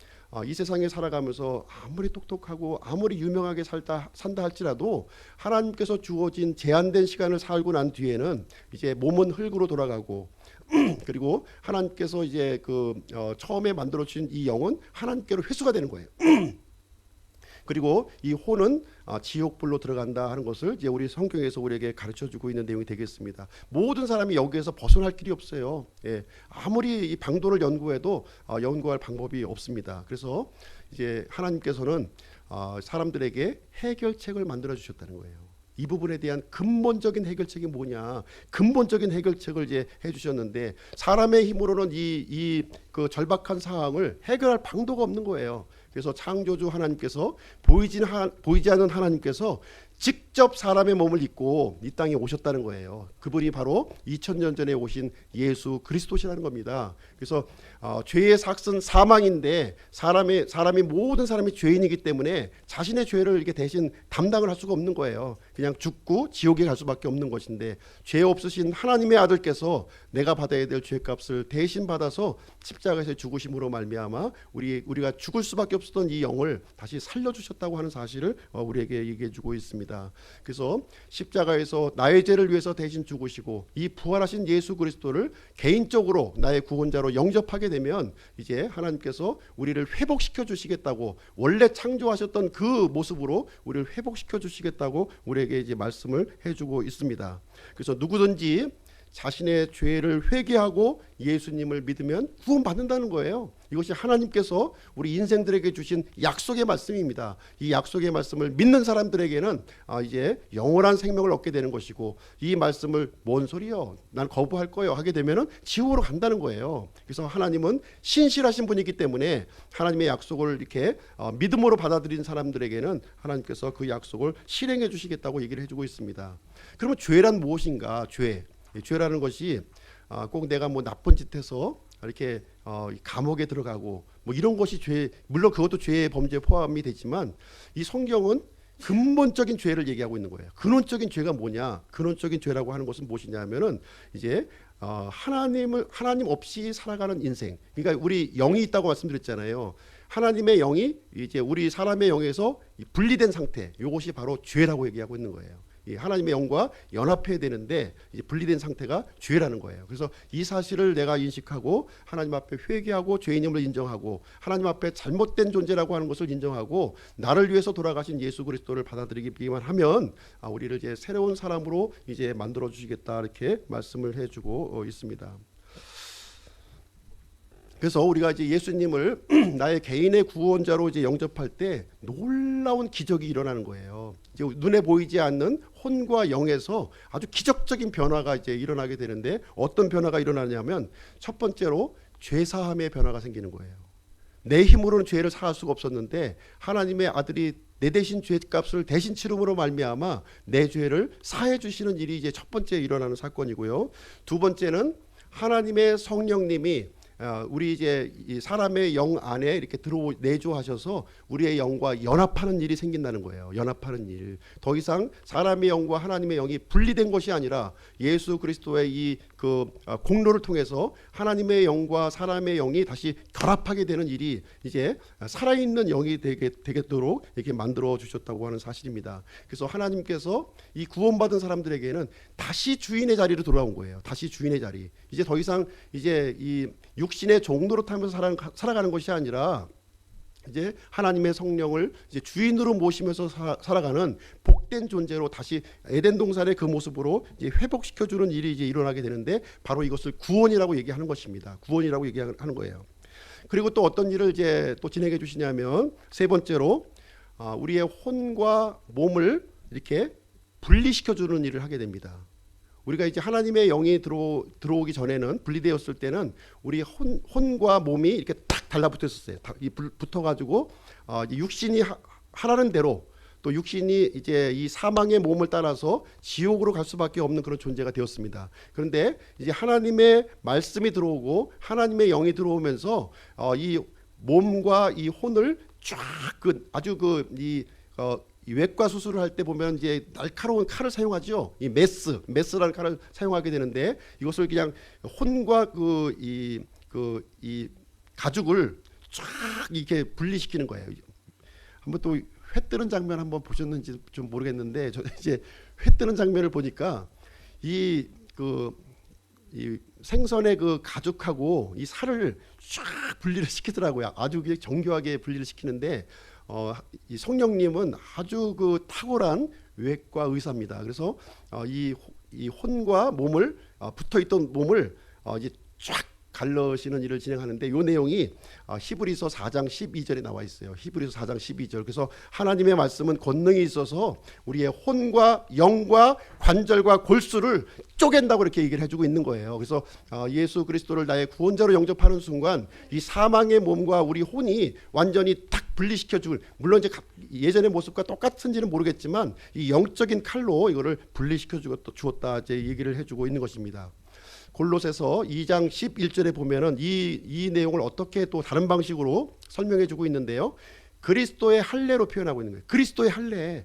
이 세상에 살아가면서 아무리 똑똑하고 아무리 유명하게 산다 할지라도 하나님께서 주어진 제한된 시간을 살고 난 뒤에는 이제 몸은 흙으로 돌아가고 그리고 하나님께서 이제 그 처음에 만들어 주신 이 영은 하나님께로 회수가 되는 거예요. 그리고 이 혼은 지옥불로 들어간다 하는 것을 이제 우리 성경에서 우리에게 가르쳐주고 있는 내용이 되겠습니다. 모든 사람이 여기에서 벗어날 길이 없어요. 아무리 이 방도를 연구해도 연구할 방법이 없습니다. 그래서 이제 하나님께서는 사람들에게 해결책을 만들어 주셨다는 거예요. 이 부분에 대한 근본적인 해결책이 뭐냐? 근본적인 해결책을 이제 해주셨는데 사람의 힘으로는 그 절박한 상황을 해결할 방도가 없는 거예요. 그래서 창조주 하나님께서 보이지 않는 하나님께서 직접 사람의 몸을 입고 이 땅에 오셨다는 거예요. 그분이 바로 2000년 전에 오신 예수 그리스도시라는 겁니다. 그래서 죄의 삭은 사망인데 사람이 모든 사람이 죄인이기 때문에 자신의 죄를 이렇게 대신 담당을 할 수가 없는 거예요. 그냥 죽고 지옥에 갈 수밖에 없는 것인데 죄 없으신 하나님의 아들께서 내가 받아야 될 죄값을 대신 받아서 십자가에서 죽으심으로 말미암아 우리가 죽을 수밖에 없었던 이 영을 다시 살려주셨다고 하는 사실을 우리에게 얘기해주고 있습니다. 그래서 십자가에서 나의 죄를 위해서 대신 죽으시고 이 부활하신 예수 그리스도를 개인적으로 나의 구원자로 영접하게 되면 이제 하나님께서 우리를 회복시켜 주시겠다고 원래 창조하셨던 그 모습으로 우리를 회복시켜 주시겠다고 우리에게 이제 말씀을 해주고 있습니다. 그래서 누구든지 자신의 죄를 회개하고 예수님을 믿으면 구원받는다는 거예요. 이것이 하나님께서 우리 인생들에게 주신 약속의 말씀입니다. 이 약속의 말씀을 믿는 사람들에게는 이제 영원한 생명을 얻게 되는 것이고, 이 말씀을 뭔 소리요? 난 거부할 거예요 하게 되면은 지옥으로 간다는 거예요. 그래서 하나님은 신실하신 분이기 때문에 하나님의 약속을 이렇게 믿음으로 받아들인 사람들에게는 하나님께서 그 약속을 실행해 주시겠다고 얘기를 해주고 있습니다. 그러면 죄란 무엇인가? 죄라는 것이 꼭 내가 뭐 나쁜 짓 해서 이렇게 감옥에 들어가고 뭐 이런 것이 죄, 물론 그것도 죄의 범죄에 포함이 되지만, 이 성경은 근본적인 죄를 얘기하고 있는 거예요. 근원적인 죄가 뭐냐? 근원적인 죄라고 하는 것은 무엇이냐면은 이제 하나님 없이 살아가는 인생. 그러니까 우리 영이 있다고 말씀드렸잖아요. 하나님의 영이 이제 우리 사람의 영에서 분리된 상태, 이것이 바로 죄라고 얘기하고 있는 거예요. 하나님의 영과 연합해야 되는데 이제 분리된 상태가 죄라는 거예요. 그래서 이 사실을 내가 인식하고 하나님 앞에 회개하고 죄인임을 인정하고 하나님 앞에 잘못된 존재라고 하는 것을 인정하고 나를 위해서 돌아가신 예수 그리스도를 받아들이기만 하면 우리를 이제 새로운 사람으로 이제 만들어 주시겠다, 이렇게 말씀을 해주고 있습니다. 그래서 우리가 이제 예수님을 나의 개인의 구원자로 이제 영접할 때 놀라운 기적이 일어나는 거예요. 이제 눈에 보이지 않는 혼과 영에서 아주 기적적인 변화가 이제 일어나게 되는데, 어떤 변화가 일어나냐면 첫 번째로 죄사함의 변화가 생기는 거예요. 내 힘으로는 죄를 사할 수가 없었는데 하나님의 아들이 내 대신 죄값을 대신 치름으로 말미암아 내 죄를 사해 주시는 일이 이제 첫 번째 일어나는 사건이고요. 두 번째는 하나님의 성령님이 우리 이제 이 사람의 영 안에 이렇게 내주하셔서 우리의 영과 연합하는 일이 생긴다는 거예요. 연합하는 일. 더 이상 사람의 영과 하나님의 영이 분리된 것이 아니라 예수 그리스도의 이 공로를 통해서 하나님의 영과 사람의 영이 다시 결합하게 되는 일이 이제 살아있는 영이 되도록 이렇게 만들어 주셨다고 하는 사실입니다. 그래서 하나님께서 이 구원받은 사람들에게는 다시 주인의 자리로 돌아온 거예요. 다시 주인의 자리. 이제 더 이상 이제 이 육신의 종로로 타면서 살아가는 것이 아니라 이제 하나님의 성령을 이제 주인으로 모시면서 살아가는 복된 존재로 다시 에덴 동산의 그 모습으로 이제 회복시켜주는 일이 이제 일어나게 되는데, 바로 이것을 구원이라고 얘기하는 것입니다. 구원이라고 얘기하는 거예요. 그리고 또 어떤 일을 이제 또 진행해 주시냐면, 세 번째로 우리의 혼과 몸을 이렇게 분리시켜주는 일을 하게 됩니다. 우리가 이제 하나님의 영이 들어오기 전에는, 분리되었을 때는 우리 혼과 몸이 이렇게 딱 달라붙었어요. 붙어가지고 육신이 하라는 대로, 또 육신이 이제 이 사망의 몸을 따라서 지옥으로 갈 수밖에 없는 그런 존재가 되었습니다. 그런데 이제 하나님의 말씀이 들어오고 하나님의 영이 들어오면서 이 몸과 이 혼을 쫙 이 외과 수술을 할 때 보면 이제 날카로운 칼을 사용하죠. 이 메스라는 칼을 사용하게 되는데, 이것을 그냥 혼과 이 가죽을 쫙 이렇게 분리시키는 거예요. 한번 또 회 뜨는 장면 한번 보셨는지 좀 모르겠는데, 저 이제 회 뜨는 장면을 보니까 이 생선의 그 가죽하고 이 살을 쫙 분리를 시키더라고요. 아주 정교하게 분리를 시키는데, 이 성령님은 아주 탁월한 외과 의사입니다. 그래서 이 혼과 몸을 붙어있던 몸을 이제 쫙 갈르시는 일을 진행하는데, 이 내용이 히브리서 4장 12절에 나와 있어요. 히브리서 4장 12절. 그래서 하나님의 말씀은 권능이 있어서 우리의 혼과 영과 관절과 골수를 쪼갠다고 이렇게 얘기를 해주고 있는 거예요. 그래서 예수 그리스도를 나의 구원자로 영접하는 순간 이 사망의 몸과 우리 혼이 완전히 탁 분리시켜주고, 물론 이제 예전의 모습과 똑같은지는 모르겠지만 이 영적인 칼로 이거를 분리시켜 주었다 이제 얘기를 해주고 있는 것입니다. 골로새서 2장 11절에 보면은 이 내용을 어떻게 또 다른 방식으로 설명해 주고 있는데요. 그리스도의 할례로 표현하고 있는 거예요. 그리스도의 할례,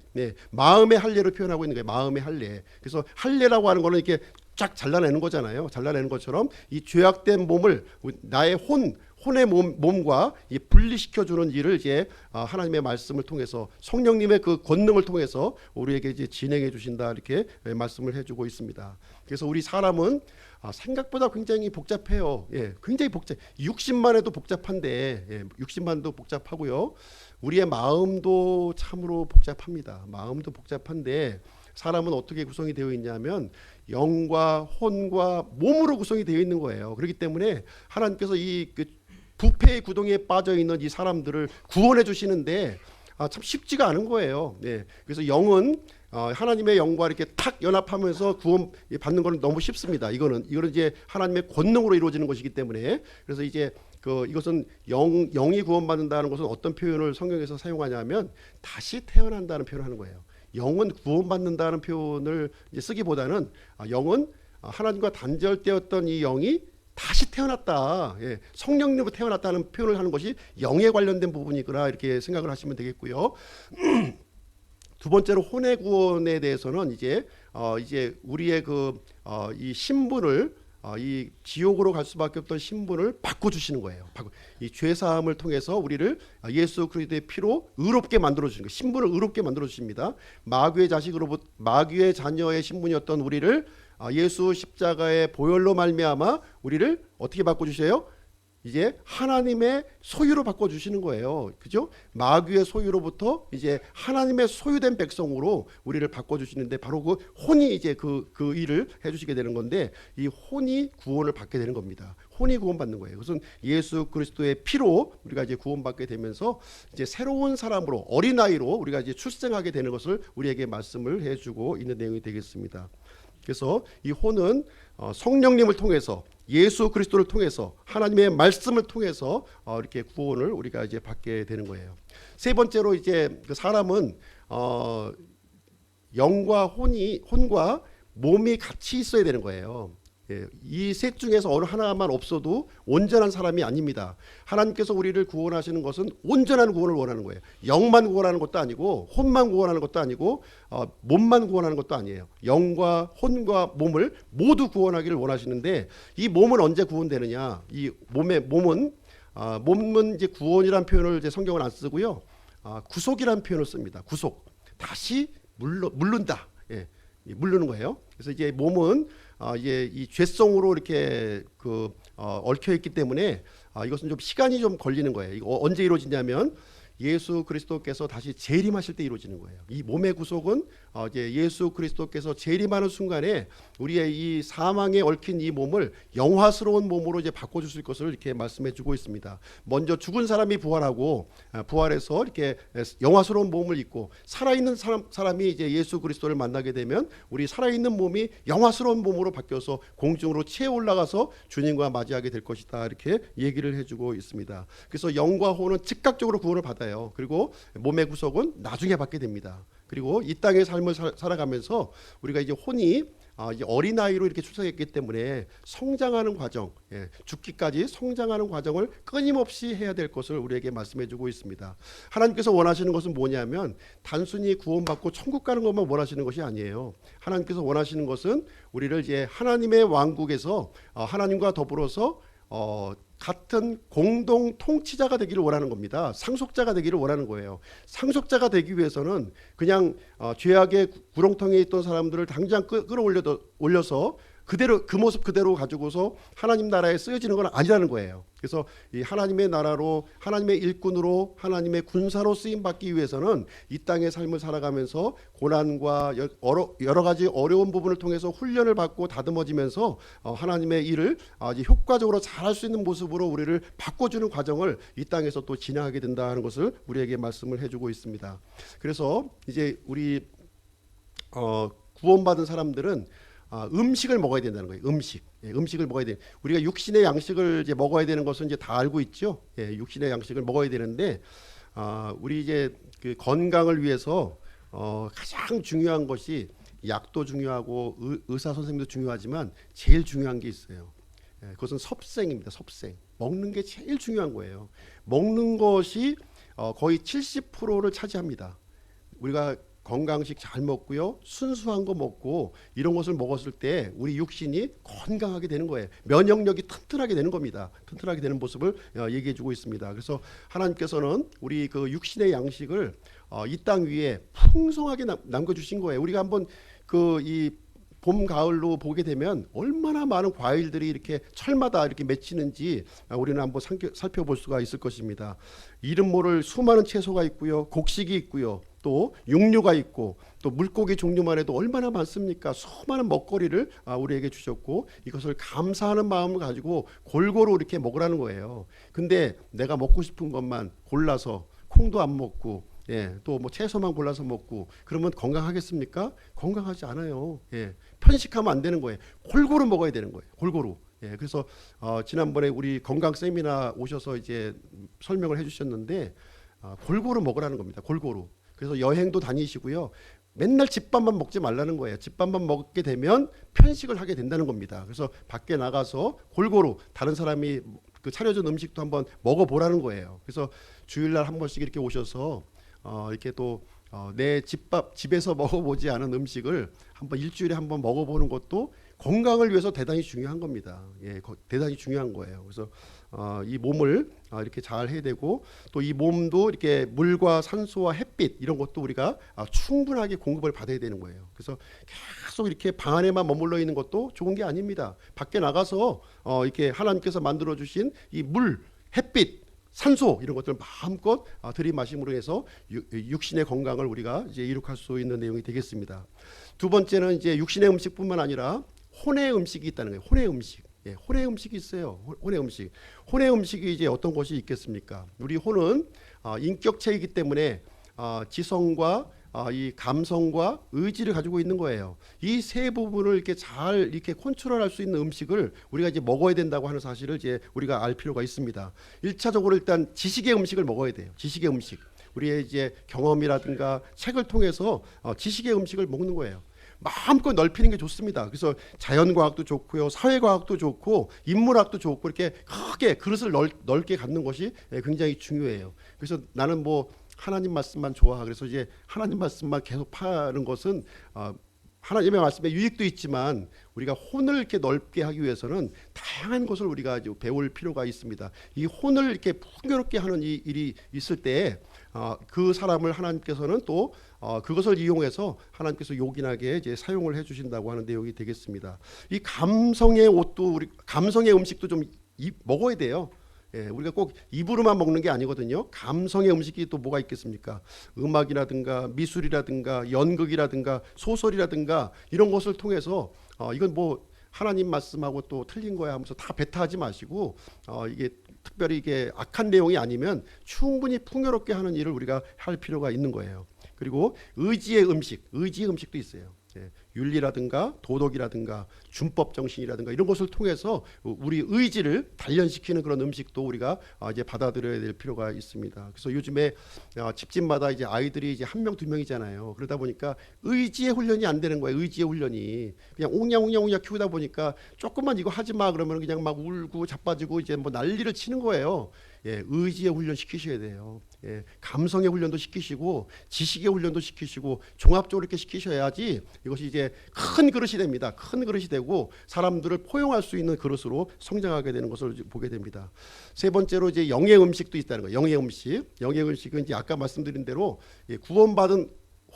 마음의 할례로 표현하고 있는 거예요. 마음의 할례. 그래서 할례라고 하는 거는 이렇게 쫙 잘라내는 거잖아요. 잘라내는 것처럼 이 죄악된 몸을 나의 혼의 몸과 분리시켜주는 일을 이제 하나님의 말씀을 통해서, 성령님의 그 권능을 통해서 우리에게 이제 진행해 주신다, 이렇게 말씀을 해주고 있습니다. 그래서 우리 사람은 생각보다 굉장히 복잡해요. 굉장히 육신만 해도 복잡한데, 육신만도 복잡하고요. 우리의 마음도 참으로 복잡합니다. 마음도 복잡한데, 사람은 어떻게 구성이 되어 있냐면 영과 혼과 몸으로 구성이 되어 있는 거예요. 그렇기 때문에 하나님께서 그 부패의 구덩이에 빠져 있는 이 사람들을 구원해 주시는데 참 쉽지가 않은 거예요. 네. 그래서 영은 하나님의 영과 이렇게 탁 연합하면서 구원 받는 것은 너무 쉽습니다. 이거는 이제 하나님의 권능으로 이루어지는 것이기 때문에. 그래서 이제 이것은 영이 구원받는다는 것은 어떤 표현을 성경에서 사용하냐면 다시 태어난다는 표현을 하는 거예요. 영은 구원받는다는 표현을 이제 쓰기보다는 영은 하나님과 단절되었던 이 영이 다시 태어났다. 예, 성령님으로 태어났다는 표현을 하는 것이 영에 관련된 부분이구나 이렇게 생각을 하시면 되겠고요. 두 번째로 혼의 구원에 대해서는 이제 우리의 이 신분을 이 지옥으로 갈 수밖에 없던 신분을 바꿔주시는 거예요. 이 죄사함을 통해서 우리를 예수 그리스도의 피로 의롭게 만들어주시는 거예요. 신분을 의롭게 만들어주십니다. 마귀의 자녀의 신분이었던 우리를 예수 십자가의 보혈로 말미암아 우리를 어떻게 바꿔주세요? 이제 하나님의 소유로 바꿔주시는 거예요. 그죠? 마귀의 소유로부터 이제 하나님의 소유된 백성으로 우리를 바꿔주시는데 바로 그 혼이 이제 그 일을 해주시게 되는 건데 이 혼이 구원을 받게 되는 겁니다. 혼이 구원받는 거예요. 그것은 예수 그리스도의 피로 우리가 이제 구원받게 되면서 이제 새로운 사람으로 어린아이로 우리가 이제 출생하게 되는 것을 우리에게 말씀을 해주고 있는 내용이 되겠습니다. 그래서 이 혼은 성령님을 통해서 예수 그리스도를 통해서 하나님의 말씀을 통해서 이렇게 구원을 우리가 이제 받게 되는 거예요. 세 번째로 이제 그 사람은 영과 혼과 몸이 같이 있어야 되는 거예요. 이 셋 중에서 어느 하나만 없어도 온전한 사람이 아닙니다. 하나님께서 우리를 구원하시는 것은 온전한 구원을 원하는 거예요. 영만 구원하는 것도 아니고 혼만 구원하는 것도 아니고 몸만 구원하는 것도 아니에요. 영과 혼과 몸을 모두 구원하기를 원하시는데 이 몸은 언제 구원되느냐? 이 몸은 이제 구원이라는 표현을 이제 성경은 안 쓰고요. 구속이라는 표현을 씁니다. 구속. 다시 물른다. 예, 물르는 거예요. 그래서 이제 몸은 이제 이 죄성으로 이렇게 얽혀 있기 때문에 이것은 좀 시간이 좀 걸리는 거예요. 이거 언제 이루어지냐면 예수 그리스도께서 다시 재림하실 때 이루어지는 거예요. 이 몸의 구속은 이제 예수 그리스도께서 재림하는 순간에 우리의 이 사망에 얽힌 이 몸을 영화스러운 몸으로 이제 바꿔주실 것을 이렇게 말씀해주고 있습니다. 먼저 죽은 사람이 부활하고 부활해서 이렇게 영화스러운 몸을 입고 살아있는 사람이 이제 예수 그리스도를 만나게 되면 우리 살아있는 몸이 영화스러운 몸으로 바뀌어서 공중으로 치에 올라가서 주님과 맞이하게 될 것이다 이렇게 얘기를 해주고 있습니다. 그래서 영과 혼은 즉각적으로 구원을 받아요. 그리고 몸의 구속은 나중에 받게 됩니다. 그리고 이 땅의 삶을 살아가면서 우리가 이제 혼이 이제 어린아이로 이렇게 출생했기 때문에 성장하는 과정, 죽기까지 성장하는 과정을 끊임없이 해야 될 것을 우리에게 말씀해주고 있습니다. 하나님께서 원하시는 것은 뭐냐면 단순히 구원받고 천국 가는 것만 원하시는 것이 아니에요. 하나님께서 원하시는 것은 우리를 이제 하나님의 왕국에서 하나님과 더불어서 같은 공동 통치자가 되기를 원하는 겁니다. 상속자가 되기를 원하는 거예요. 상속자가 되기 위해서는 그냥 죄악의 구렁텅이에 있던 사람들을 당장 끌어올려서 그대로 그 모습 그대로 가지고서 하나님 나라에 쓰여지는 건 아니라는 거예요. 그래서 이 하나님의 나라로 하나님의 일꾼으로 하나님의 군사로 쓰임 받기 위해서는 이 땅의 삶을 살아가면서 고난과 여러 가지 어려운 부분을 통해서 훈련을 받고 다듬어지면서 하나님의 일을 아주 효과적으로 잘할 수 있는 모습으로 우리를 바꿔주는 과정을 이 땅에서 또 진행하게 된다는 것을 우리에게 말씀을 해주고 있습니다. 그래서 이제 우리 구원받은 사람들은 음식을 먹어야 된다는 거예요. 음식을 먹어야 돼. 우리가 육신의 양식을 이제 먹어야 되는 것은 이제 다 알고 있죠. 육신의 양식을 먹어야 되는데 우리 이제 그 건강을 위해서 가장 중요한 것이 약도 중요하고 의사 선생님도 중요하지만 제일 중요한 게 있어요. 그것은 섭생입니다. 섭생. 먹는 게 제일 중요한 거예요. 먹는 것이 거의 70%를 차지합니다. 우리가 건강식 잘 먹고요. 순수한 거 먹고 이런 것을 먹었을 때 우리 육신이 건강하게 되는 거예요. 면역력이 튼튼하게 되는 겁니다. 튼튼하게 되는 모습을 얘기해 주고 있습니다. 그래서 하나님께서는 우리 그 육신의 양식을 이 땅 위에 풍성하게 남겨주신 거예요. 우리가 한번 이 봄, 가을로 보게 되면 얼마나 많은 과일들이 이렇게 철마다 이렇게 맺히는지 우리는 한번 살펴볼 수가 있을 것입니다. 이름 모를 수많은 채소가 있고요. 곡식이 있고요. 또 육류가 있고 또 물고기 종류만 해도 얼마나 많습니까? 수많은 먹거리를 우리에게 주셨고 이것을 감사하는 마음을 가지고 골고루 이렇게 먹으라는 거예요. 근데 내가 먹고 싶은 것만 골라서 콩도 안 먹고 또 뭐 채소만 골라서 먹고 그러면 건강하겠습니까? 건강하지 않아요. 편식하면 안 되는 거예요. 골고루 먹어야 되는 거예요. 골고루. 그래서 지난번에 우리 건강 세미나 오셔서 이제 설명을 해주셨는데 골고루 먹으라는 겁니다. 골고루. 그래서 여행도 다니시고요. 맨날 집밥만 먹지 말라는 거예요. 집밥만 먹게 되면 편식을 하게 된다는 겁니다. 그래서 밖에 나가서 골고루 다른 사람이 그 차려준 음식도 한번 먹어보라는 거예요. 그래서 주일날 한 번씩 이렇게 오셔서 이렇게 또 내 집에서 먹어보지 않은 음식을 한번 일주일에 한번 먹어보는 것도 건강을 위해서 대단히 중요한 겁니다. 대단히 중요한 거예요. 그래서 이 몸을 이렇게 잘 해야 되고 또 이 몸도 이렇게 물과 산소와 햇빛 이런 것도 우리가 충분하게 공급을 받아야 되는 거예요. 그래서 계속 이렇게 방 안에만 머물러 있는 것도 좋은 게 아닙니다. 밖에 나가서 이렇게 하나님께서 만들어 주신 이 물, 햇빛, 산소 이런 것들을 마음껏 들이마심으로 해서 육신의 건강을 우리가 이제 이룩할 수 있는 내용이 되겠습니다. 두 번째는 이제 육신의 음식뿐만 아니라 혼의 음식이 있다는 거예요. 혼의 음식. 혼의 음식이 있어요. 혼의 음식. 혼의 음식이 이제 어떤 것이 있겠습니까? 우리 혼은 인격체이기 때문에 지성과 이 감성과 의지를 가지고 있는 거예요. 이 세 부분을 이렇게 잘 이렇게 컨트롤할 수 있는 음식을 우리가 이제 먹어야 된다고 하는 사실을 이제 우리가 알 필요가 있습니다. 1차적으로 일단 지식의 음식을 먹어야 돼요. 지식의 음식. 우리의 이제 경험이라든가 책을 통해서 지식의 음식을 먹는 거예요. 마음껏 넓히는 게 좋습니다. 그래서 자연과학도 좋고요, 사회과학도 좋고, 인문학도 좋고 이렇게 크게 그릇을 넓게 갖는 것이 굉장히 중요해요. 그래서 나는 뭐 하나님 말씀만 좋아. 그래서 이제 하나님 말씀만 계속 파는 것은 하나님의 말씀에 유익도 있지만 우리가 혼을 이렇게 넓게 하기 위해서는 다양한 것을 우리가 배울 필요가 있습니다. 이 혼을 이렇게 풍요롭게 하는 이 일이 있을 때 그 사람을 하나님께서는 또 그것을 이용해서 하나님께서 요긴하게 이제 사용을 해주신다고 하는 내용이 되겠습니다. 이 감성의 옷도 우리 감성의 음식도 좀 먹어야 돼요. 우리가 꼭 입으로만 먹는 게 아니거든요. 감성의 음식이 또 뭐가 있겠습니까? 음악이라든가 미술이라든가 연극이라든가 소설이라든가 이런 것을 통해서 이건 뭐 하나님 말씀하고 또 틀린 거야 하면서 다 배타하지 마시고 이게 특별히 이게 악한 내용이 아니면 충분히 풍요롭게 하는 일을 우리가 할 필요가 있는 거예요. 그리고 의지의 음식도 있어요. 윤리라든가 도덕이라든가 준법 정신이라든가 이런 것을 통해서 우리 의지를 단련시키는 그런 음식도 우리가 이제 받아들여야 될 필요가 있습니다. 그래서 요즘에 집집마다 이제 아이들이 이제 한 명, 두 명이잖아요. 그러다 보니까 의지의 훈련이 안 되는 거예요. 의지의 훈련이 그냥 옹냥옹냥 키우다 보니까 조금만 이거 하지 마 그러면 그냥 막 울고 자빠지고 이제 뭐 난리를 치는 거예요. 의지의 훈련 시키셔야 돼요. 감성의 훈련도 시키시고 지식의 훈련도 시키시고 종합적으로 이렇게 시키셔야지 이것이 이제 큰 그릇이 됩니다. 큰 그릇이 되고 사람들을 포용할 수 있는 그릇으로 성장하게 되는 것을 보게 됩니다. 세 번째로 이제 영의 음식도 있다는 거예요. 영의 음식은 이제 아까 말씀드린 대로 구원받은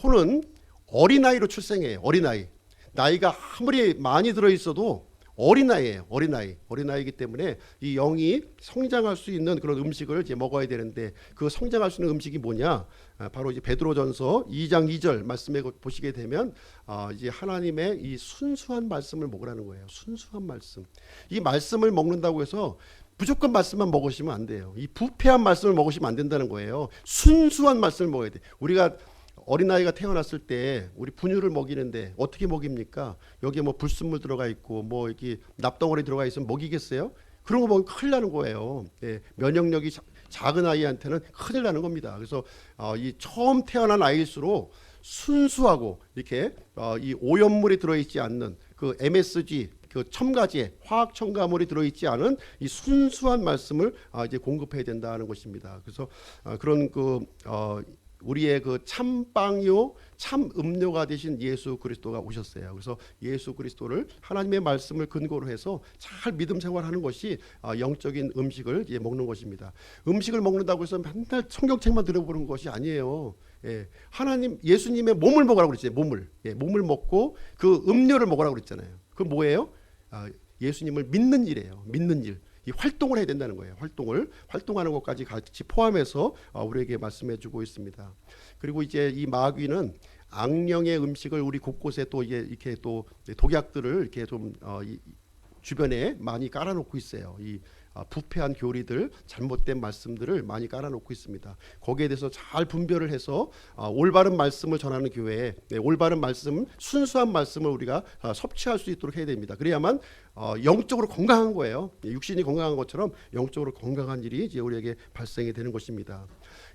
혼은 어린아이로 출생해요. 어린아이. 나이가 아무리 많이 들어 있어도 어린아이예요. 어린아이이기 때문에 이 영이 성장할 수 있는 그런 음식을 이제 먹어야 되는데 그 성장할 수 있는 음식이 뭐냐? 바로 이제 베드로전서 2장 2절 말씀에 보시게 되면 이제 하나님의 이 순수한 말씀을 먹으라는 거예요. 순수한 말씀. 이 말씀을 먹는다고 해서 무조건 말씀만 먹으시면 안 돼요. 이 부패한 말씀을 먹으시면 안 된다는 거예요. 순수한 말씀을 먹어야 돼. 우리가 어린아이가 태어났을 때 우리 분유를 먹이는데 어떻게 먹입니까? 여기에 뭐 불순물 들어가 있고 뭐 이렇게 납덩어리 들어가 있으면 먹이겠어요? 그런 거 먹으면 큰일 나는 거예요. 면역력이 작은 아이한테는 큰일 나는 겁니다. 그래서 이 처음 태어난 아이일수록 순수하고 이렇게 이 오염물이 들어있지 않는 그 MSG 그 첨가제 화학 첨가물이 들어있지 않은 이 순수한 말씀을 이제 공급해야 된다는 것입니다. 그래서 그런 우리의 그 참빵요 참 음료가 되신 예수 그리스도가 오셨어요. 그래서 예수 그리스도를 하나님의 말씀을 근거로 해서 잘 믿음 생활하는 것이 영적인 음식을 이제 먹는 것입니다. 음식을 먹는다고 해서 맨날 성경책만 들어보는 것이 아니에요. 하나님 예수님의 몸을 먹으라고 그랬잖아요. 몸을 먹고 그 음료를 먹으라고 그랬잖아요. 그 뭐예요? 예수님을 믿는 일이에요. 믿는 일. 이 활동을 해야 된다는 거예요. 활동하는 것까지 같이 포함해서 우리에게 말씀해주고 있습니다. 그리고 이제 이 마귀는 악령의 음식을 우리 곳곳에 또 이렇게 또 독약들을 이렇게 좀 주변에 많이 깔아놓고 있어요. 이 부패한 교리들, 잘못된 말씀들을 많이 깔아놓고 있습니다. 거기에 대해서 잘 분별을 해서 올바른 말씀을 전하는 교회에 올바른 말씀, 순수한 말씀을 우리가 섭취할 수 있도록 해야 됩니다. 그래야만 영적으로 건강한 거예요. 육신이 건강한 것처럼 영적으로 건강한 일이 이제 우리에게 발생이 되는 것입니다.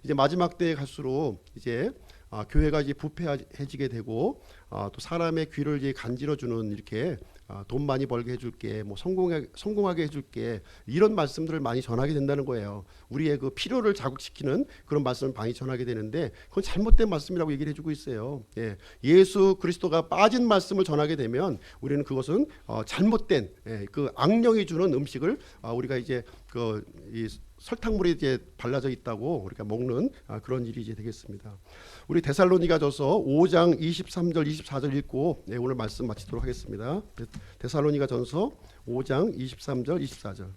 이제 마지막 때에 갈수록 이제 교회가 이제 부패해지게 되고 또 사람의 귀를 이제 간지러주는 이렇게 돈 많이 벌게 해줄게, 뭐 성공하게 해줄게, 이런 말씀들을 많이 전하게 된다는 거예요. 우리의 그 필요를 자극시키는 그런 말씀을 많이 전하게 되는데 그건 잘못된 말씀이라고 얘기를 해주고 있어요. 예수 그리스도가 빠진 말씀을 전하게 되면 우리는 그것은 잘못된 그 악령이 주는 음식을 우리가 이제 이 설탕물이 이제 발라져 있다고 우리가 먹는 그런 일이 이제 되겠습니다. 우리 데살로니가전서 5장 23절 24절 읽고 오늘 말씀 마치도록 하겠습니다. 데살로니가전서 5장 23절 24절.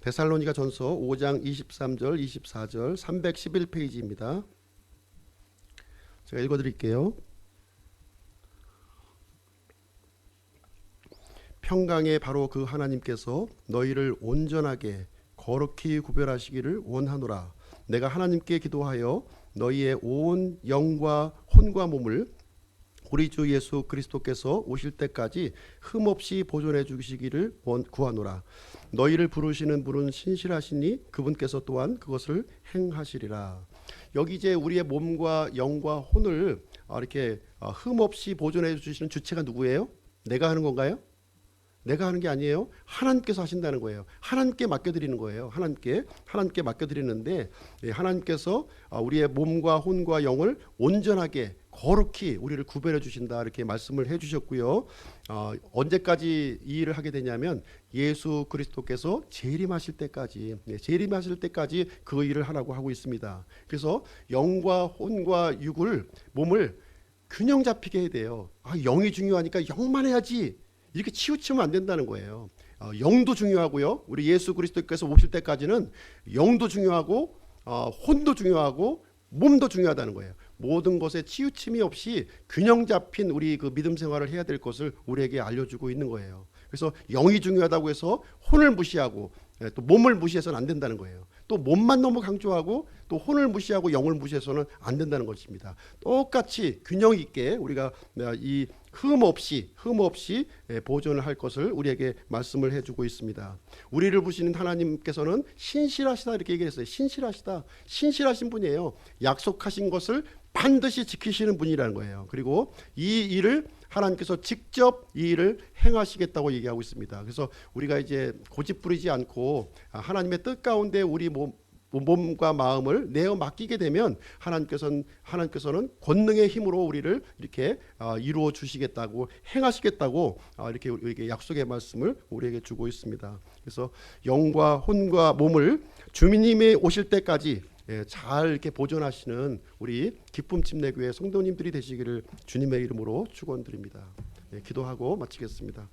데살로니가전서 5장 23절 24절 311페이지입니다. 제가 읽어드릴게요. 평강의 바로 그 하나님께서 너희를 온전하게 거룩히 구별하시기를 원하노라. 내가 하나님께 기도하여 너희의 온 영과 혼과 몸을 우리 주 예수 그리스도께서 오실 때까지 흠없이 보존해 주시기를 구하노라. 너희를 부르시는 분은 신실하시니 그분께서 또한 그것을 행하시리라. 여기 이제 우리의 몸과 영과 혼을 이렇게 흠없이 보존해 주시는 주체가 누구예요? 내가 하는 건가요? 내가 하는 게 아니에요. 하나님께서 하신다는 거예요. 하나님께 맡겨드리는 거예요. 하나님께 맡겨드리는데 하나님께서 우리의 몸과 혼과 영을 온전하게 거룩히 우리를 구별해 주신다, 이렇게 말씀을 해 주셨고요. 언제까지 이 일을 하게 되냐면 예수 그리스도께서 재림하실 때까지 그 일을 하라고 하고 있습니다. 그래서 영과 혼과 몸을 균형 잡히게 해야 돼요. 영이 중요하니까 영만 해야지, 이렇게 치우치면 안 된다는 거예요. 영도 중요하고요. 우리 예수 그리스도께서 오실 때까지는 영도 중요하고 혼도 중요하고 몸도 중요하다는 거예요. 모든 것에 치우침이 없이 균형 잡힌 우리 그 믿음 생활을 해야 될 것을 우리에게 알려주고 있는 거예요. 그래서 영이 중요하다고 해서 혼을 무시하고 또 몸을 무시해서는 안 된다는 거예요. 또 몸만 너무 강조하고 또 혼을 무시하고 영을 무시해서는 안 된다는 것입니다. 똑같이 균형 있게 우리가 이 흠없이 보존을 할 것을 우리에게 말씀을 해주고 있습니다. 우리를 부르시는 하나님께서는 신실하시다, 이렇게 얘기했어요. 신실하신 분이에요. 약속하신 것을 반드시 지키시는 분이라는 거예요. 그리고 이 일을 하나님께서 직접 이 일을 행하시겠다고 얘기하고 있습니다. 그래서 우리가 이제 고집부리지 않고 하나님의 뜻 가운데 우리 몸과 마음을 내어 맡기게 되면 하나님께서는 권능의 힘으로 우리를 이렇게 이루어 주시겠다고, 행하시겠다고 이렇게 우리에게 약속의 말씀을 우리에게 주고 있습니다. 그래서 영과 혼과 몸을 주님이 오실 때까지 잘 이렇게 보존하시는 우리 기쁨 침례교회 성도님들이 되시기를 주님의 이름으로 축원드립니다. 기도하고 마치겠습니다.